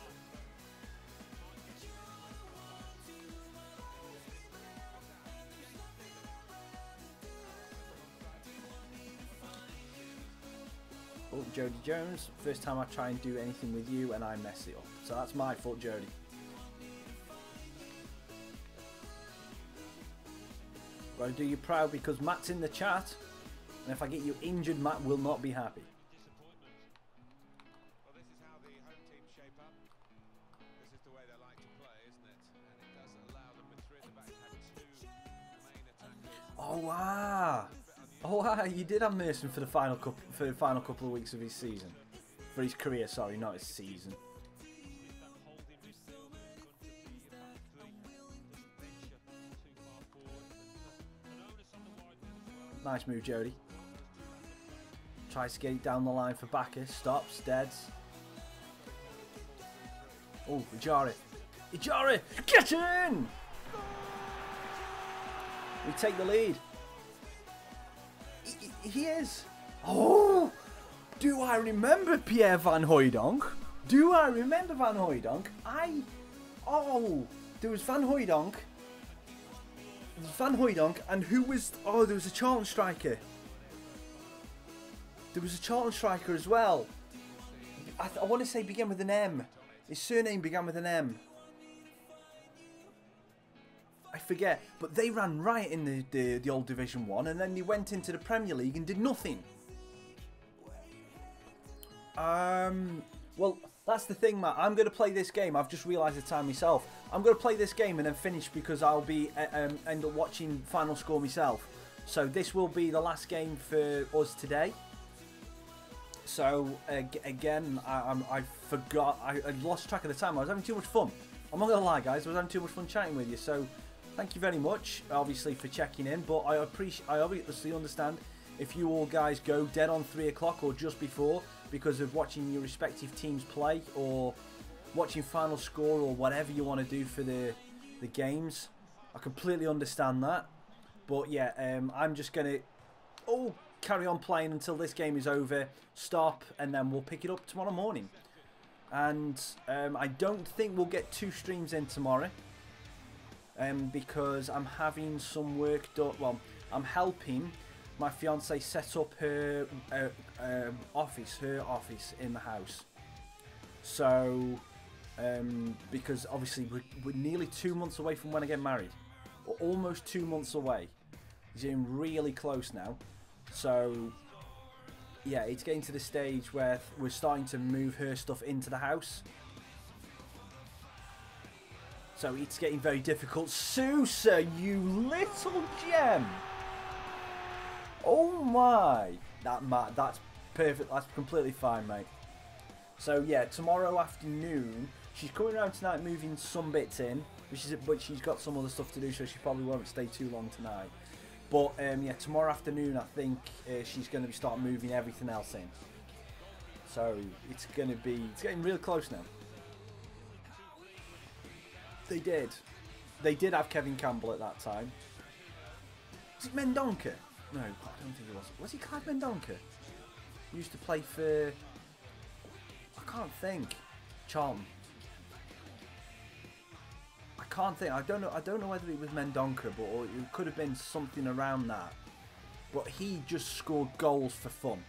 Oh, Jody Jones. First time I try and do anything with you and I mess it up. So that's my fault, Jody. Gotta do you proud because Matt's in the chat. And if I get you injured, Matt will not be happy. Well, this is how the home team shape up. This is the way they like to play, isn't it? And it does allow them Madrid. The back had 2 main attackers. Oh wow! Oh wow! You did have Merson for the final couple of weeks of his season, for his career. Sorry, not his season. Nice move, Jody. Tries to get it down the line for Bacchus. Stops. Deads. Oh, Ijari. Ijari! Get in! We take the lead. He is. Oh! Do I remember Pierre Van Hooijdonk? Do I remember Van Hooijdonk? Oh! There was Van Hooijdonk. Van Hooijdonk, and who was... Oh, there was a Charlton striker. There was a Charlton striker as well. I want to say began with an M. His surname began with an M. I forget, but they ran right in the old Division 1, and then they went into the Premier League and did nothing. Well, that's the thing, Matt. I'm going to play this game. I've just realised the time myself. I'm going to play this game and then finish because I'll be end up watching final score myself. So this will be the last game for us today. So again, I forgot. I lost track of the time. I was having too much fun. I'm not going to lie, guys. I was having too much fun chatting with you. So thank you very much, obviously, for checking in. But I obviously understand if you all guys go dead on 3 o'clock or just before because of watching your respective teams play or watching final score or whatever you want to do for the games. I completely understand that. But yeah, I'm just going to carry on playing until this game is over, stop, and then we'll pick it up tomorrow morning. And I don't think we'll get 2 streams in tomorrow because I'm having some work done. Well, I'm helping my fiance set up her office in the house. So because obviously we're nearly 2 months away from when I get married. We're almost 2 months away. It's getting really close now. So, yeah, it's getting to the stage where we're starting to move her stuff into the house. So it's getting very difficult. Sousa, you little gem! Oh my! That's perfect. That's completely fine, mate. So yeah, tomorrow afternoon, she's coming around tonight moving some bits in, but she's got some other stuff to do, so she probably won't stay too long tonight. But yeah, tomorrow afternoon I think she's going to start moving everything else in. So it's getting real close now. They did have Kevin Campbell at that time. Was it Mendonca? No, I don't think it was. Was he Clive Mendonca? He used to play for, I can't think, Charlton. I can't think. I don't know whether it was Mendonca, but or it could have been something around that. But he just scored goals for fun.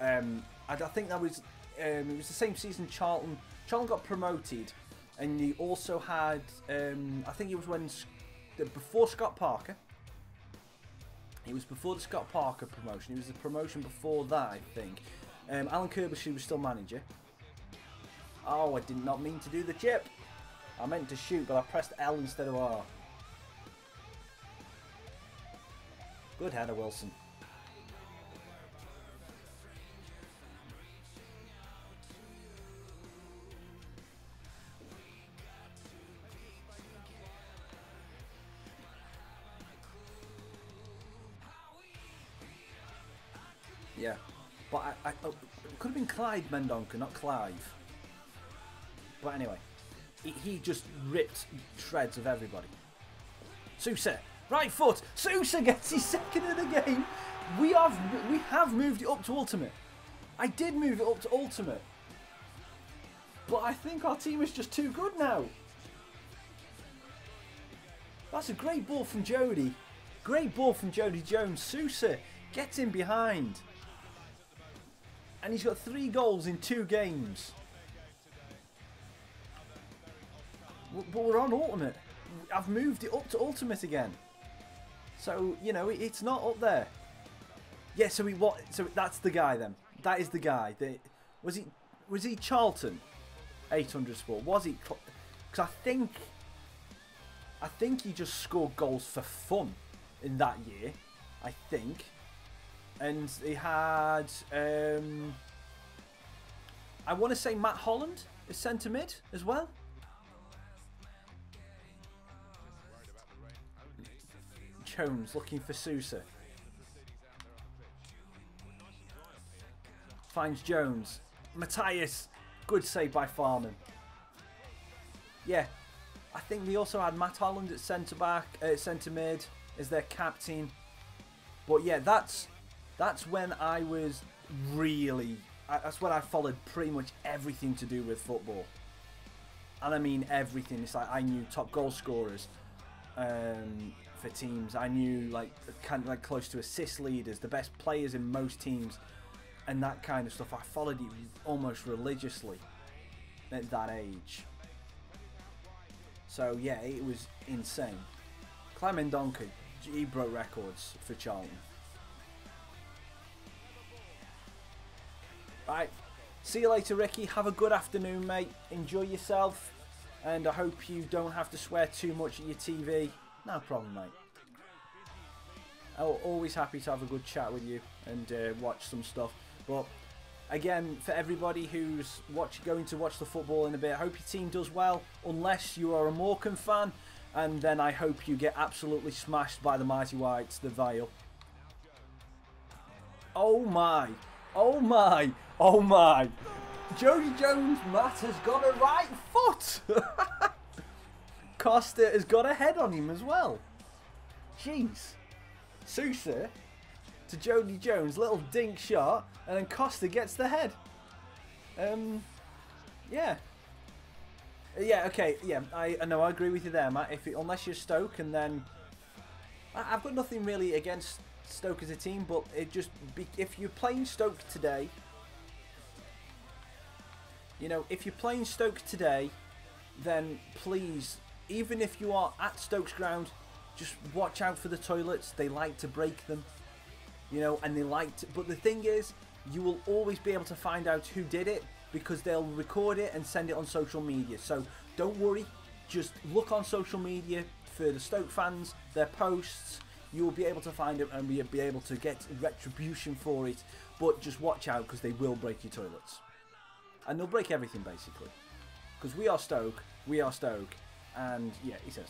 I think that was it was the same season Charlton got promoted, and he also had I think it was before Scott Parker. It was before the Scott Parker promotion. It was the promotion before that, I think. Alan Kirbishley was still manager. Oh, I did not mean to do the chip. I meant to shoot, but I pressed L instead of R. Good header, Wilson. Yeah, but it could have been Clyde Mendonca, not Clive. But anyway, he just ripped shreds of everybody. Sousa, right foot. Sousa gets his second of the game. We have moved it up to ultimate. I did move it up to ultimate, but I think our team is just too good now. That's a great ball from Jody. Great ball from Jody Jones. Sousa gets in behind. And he's got 3 goals in 2 games. But we're on ultimate. I've moved it up to ultimate again. So, you know, it's not up there. Yeah, so that's the guy then. That is the guy. Was he Charlton? 800 Sport. Was he? Because I think he just scored goals for fun in that year. I think. And he had, I want to say Matt Holland is centre mid as well. Jones looking for Sousa. Finds Jones. Matthias. Good save by Farman. Yeah. I think they also had Matt Holland at centre back, centre mid as their captain. But yeah, that's when I was really... That's when I followed pretty much everything to do with football. And I mean everything. It's like I knew top goal scorers for teams. I knew kind of close to assist leaders, the best players in most teams, and that kind of stuff. I followed it almost religiously at that age. So yeah, it was insane. Clive Mendonca, he broke records for Charlton. Right, see you later, Ricky. Have a good afternoon, mate. Enjoy yourself, and I hope you don't have to swear too much at your TV. No problem, mate. I'm always happy to have a good chat with you and watch some stuff. But again, for everybody who's going to watch the football in a bit, I hope your team does well, unless you are a Morecambe fan, and then I hope you get absolutely smashed by the Mighty Whites, the Vale. Oh my! Oh my! Oh my! Jody Jones, Matt has got a right foot! Costa has got a head on him as well. Jeez. Sousa to Jody Jones, little dink shot, and then Costa gets the head. Yeah. Yeah, okay, yeah, I know, I agree with you there, Matt. Unless you're Stoke, and then... I've got nothing really against Stoke as a team, but if you're playing Stoke today, You know, if you're playing Stoke today, then please, even if you are at Stoke's ground, just watch out for the toilets. They like to break them, you know, and they like to... But the thing is, you will always be able to find out who did it because they'll record it and send it on social media. So don't worry, just look on social media for the Stoke fans, their posts. You will be able to find it and be able to get retribution for it. But just watch out because they will break your toilets. And they'll break everything, basically. Because we are Stoke, and yeah, he says.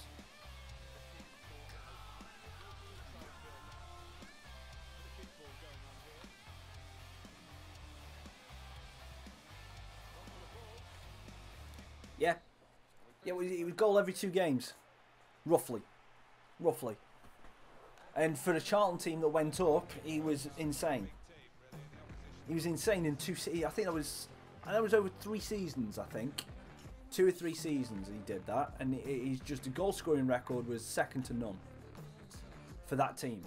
Yeah. Yeah, it was goal every 2 games. Roughly. And for the Charlton team that went up, he was insane. He was insane in 2 seasons. I think that was over 3 seasons, I think. 2 or 3 seasons he did that. And he's just, a goal scoring record was second to none for that team.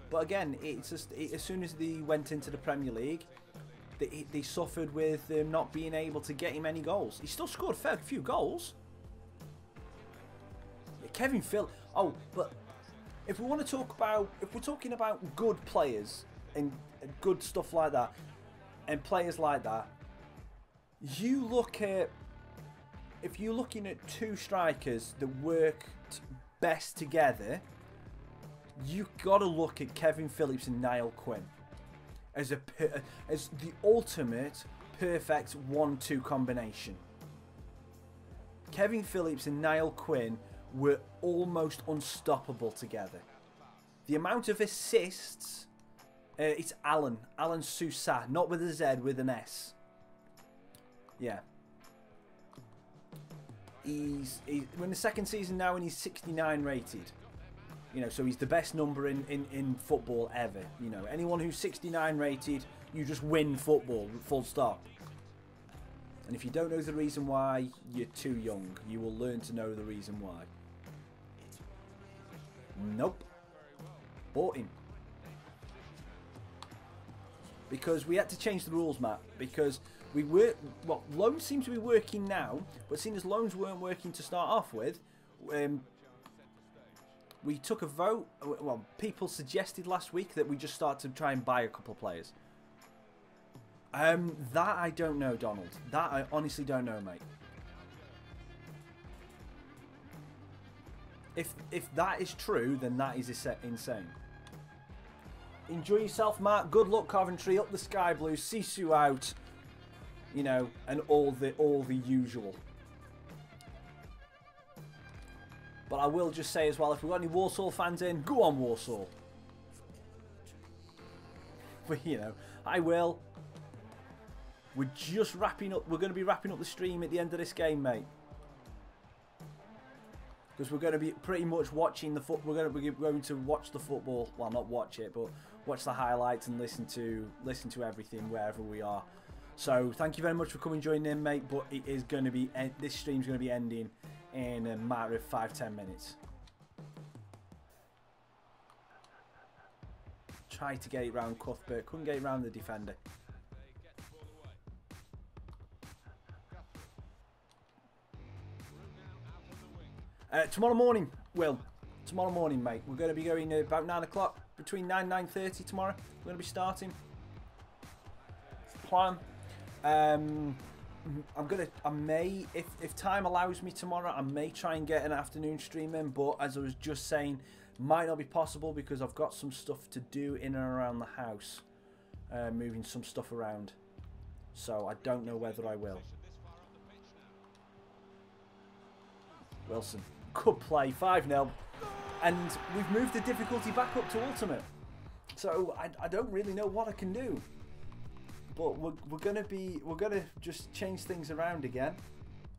But again, it's just, as soon as they went into the Premier League, they suffered with not being able to get him any goals. He still scored a fair few goals. Kevin Phillips. Oh, but if we want to talk about, if we're talking about good players and good stuff like that, and players like that, you look at, if you're looking at 2 strikers that worked best together, you've got to look at Kevin Phillips and Niall Quinn as the ultimate perfect 1-2 combination. Kevin Phillips and Niall Quinn were almost unstoppable together. The amount of assists, it's Alan Sousa, not with a Z, with an S. Yeah. We're in the 2nd season now and he's 69 rated. You know, so he's the best number in football ever. You know, anyone who's 69 rated, you just win football, full stop. And if you don't know the reason why, you're too young. You will learn to know the reason why. Nope. Bought him. Because we had to change the rules, Matt. Because we were, well, loans seem to be working now, but seeing as loans weren't working to start off with, we took a vote. Well, people suggested last week that we just start to try and buy a couple of players. That I don't know, Donald. That I honestly don't know, mate. If that is true, then that is insane. Enjoy yourself, Matt. Good luck, Coventry. Up the Sky Blues. Sisu out. You know, and all the usual. But I will just say as well, if we've got any Walsall fans in, go on Walsall. But you know, I will. We're just wrapping up. We're going to be wrapping up the stream at the end of this game, mate. Because we're going to be pretty much watching the foot. We're going to watch the football. Well, not watch it, but watch the highlights and listen to everything wherever we are. So thank you very much for coming and joining in, mate. But it is going to be, this stream's going to be ending in a matter of 5-10 minutes. Tried to get it round Cuthbert, couldn't get it round the defender. Tomorrow morning, Will. Tomorrow morning, mate. We're going to be going about 9 o'clock. Between 9 and 9:30 tomorrow. We're going to be starting. Plan. I may, if time allows me tomorrow, I may try and get an afternoon stream in. But as I was just saying, might not be possible because I've got some stuff to do in and around the house. Moving some stuff around. So I don't know whether I will. Wilson. Good play, 5-0, and we've moved the difficulty back up to ultimate. So I don't really know what I can do, but we're gonna just change things around again.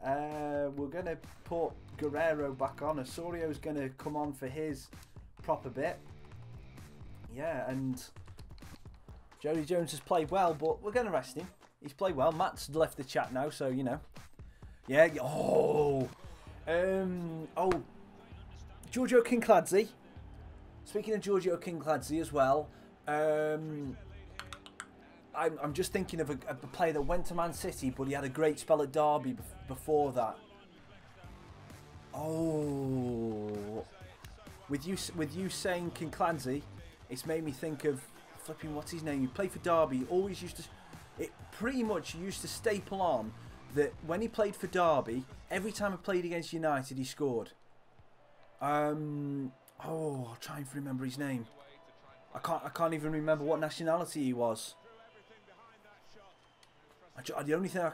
We're gonna put Guerrero back on. Osorio's gonna come on for his proper bit. Yeah, and Jody Jones has played well, but we're gonna rest him. He's played well. Matt's left the chat now, so you know. Yeah. Giorgio Kinkladze. Speaking of Giorgio Kinkladze as well, I'm just thinking of a player that went to Man City, but he had a great spell at Derby before that. Oh, with you saying Kinclancy, it's made me think of flipping, what's his name? He played for Derby. Always used to, it pretty much used to staple on that when he played for Derby, every time he played against United, he scored. I'll try and remember his name. I can't even remember what nationality he was. The only thing I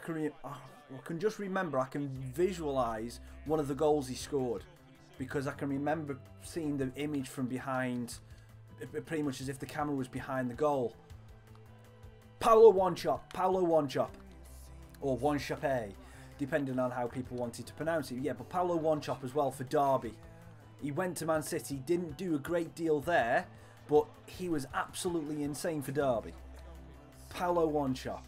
can just remember, I can visualise one of the goals he scored, because I can remember seeing the image from behind, pretty much as if the camera was behind the goal. Paulo Wanchope, or Wanchope, depending on how people wanted to pronounce it. Yeah, but Paulo Wanchope as well for Derby. He went to Man City, didn't do a great deal there, but he was absolutely insane for Derby. Paulo Wanchope.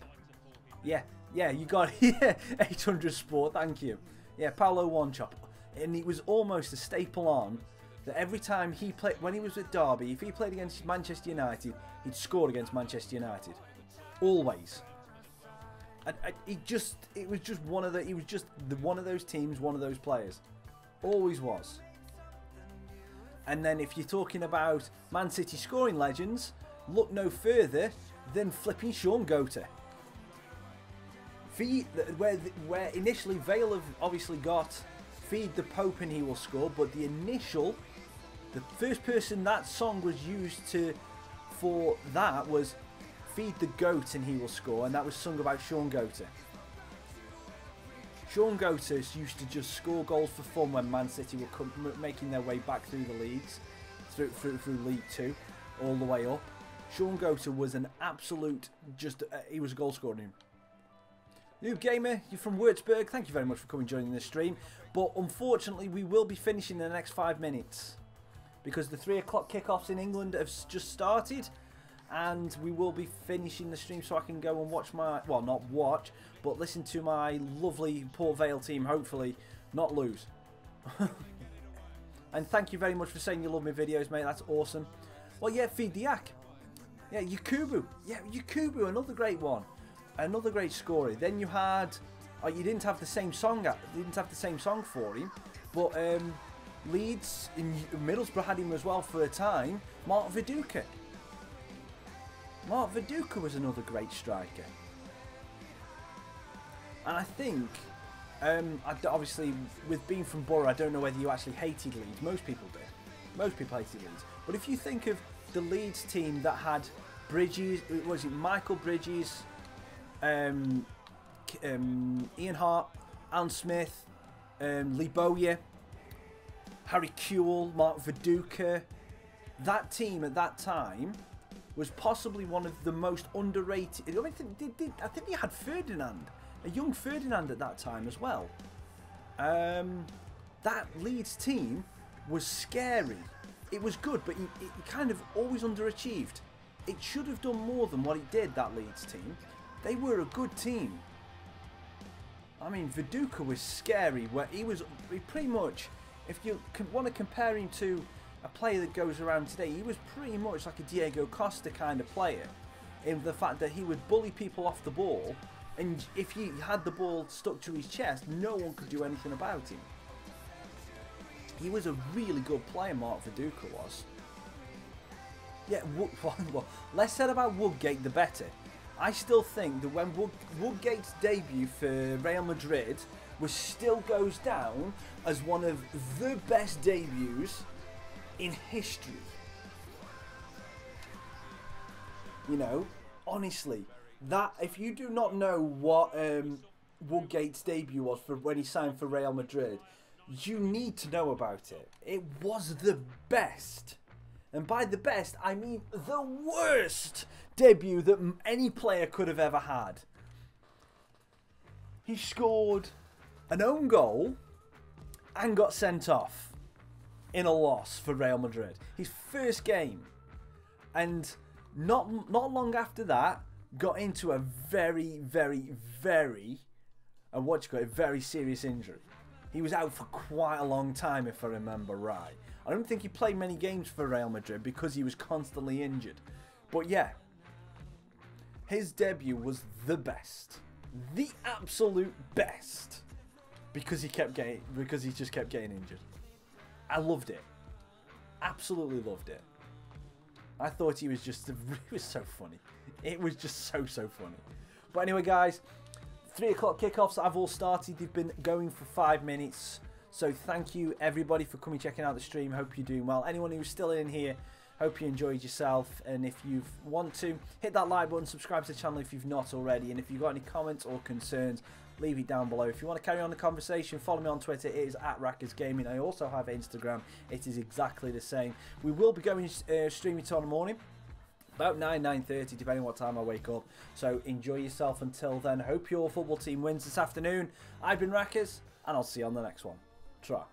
Yeah, you got it. Yeah, 800 Sport, thank you. Yeah, Paulo Wanchope. And it was almost a staple on that every time he played, when he was at Derby, if he played against Manchester United, he'd score against Manchester United. Always. And he was just one of those teams, one of those players. Always was. And then if you're talking about Man City scoring legends, look no further than flipping Sean Goater. Where initially Vale have obviously got Feed the Pope and he will score, but the first person that song was used for that was Feed the Goat and he will score, and that was sung about Sean Goater. Sean Goater used to just score goals for fun when Man City were making their way back through the leagues, through League 2, all the way up. Sean Goater was an absolute, he was a goal scoring. Noob Gamer, you're from Würzburg, thank you very much for coming and joining this stream. But unfortunately, we will be finishing in the next 5 minutes, because the 3 o'clock kickoffs in England have just started, and we will be finishing the stream so I can go and watch well, not watch, but listen to my lovely Port Vale team, hopefully not lose. And thank you very much for saying you love my videos, mate, that's awesome. Well, yeah, Feed the Yak. Yeah, Yakubu. Yeah, Yakubu, another great one. Another great scorer. Then you had, you didn't have the same song. For him, but Leeds in Middlesbrough had him as well for a time. Mark Viduka. Mark Viduka was another great striker. And I think, obviously, with being from Borough, I don't know whether you actually hated Leeds. Most people did. Most people hated Leeds. But if you think of the Leeds team that had Bridges, was it Michael Bridges? Ian Hart, Alan Smith, Lee Bowyer, Harry Kewell, Mark Viduka. That team at that time was possibly one of the most underrated. I think they had Ferdinand, a young Ferdinand at that time as well. That Leeds team was scary. It was good, but it kind of always underachieved. It should have done more than what it did, that Leeds team. They were a good team. I mean, Viduka was scary. Where he pretty much, if you want to compare him to a player that goes around today, he was pretty much like a Diego Costa kind of player, in the fact that he would bully people off the ball, and if he had the ball stuck to his chest, no one could do anything about him. He was a really good player, Mark Viduka was. Yeah, well, less said about Woodgate, the better. I still think that when Woodgate's debut for Real Madrid still goes down as one of the best debuts in history. You know, honestly, that if you do not know what Woodgate's debut was for when he signed for Real Madrid, you need to know about it. It was the best. And by the best, I mean the worst debut that any player could have ever had. He scored an own goal and got sent off in a loss for Real Madrid. His first game. And not long after that, got into a very serious injury. He was out for quite a long time, if I remember right. I don't think he played many games for Real Madrid because he was constantly injured. But yeah, his debut was the best. The absolute best. Because he just kept getting injured. I loved it. Absolutely loved it. I thought he was just, it was so funny. It was just so funny. But anyway, guys, 3 o'clock kickoffs have all started. They've been going for 5 minutes. So thank you, everybody, for coming checking out the stream. Hope you're doing well. Anyone who's still in here, hope you enjoyed yourself. And if you want to, hit that like button, subscribe to the channel if you've not already. And if you've got any comments or concerns, leave it down below. If you want to carry on the conversation, follow me on Twitter. It is at Raccas Gaming. I also have Instagram. It is exactly the same. We will be going streaming tomorrow morning, about 9:30, depending on what time I wake up. So enjoy yourself until then. Hope your football team wins this afternoon. I've been Raccas, and I'll see you on the next one. Try.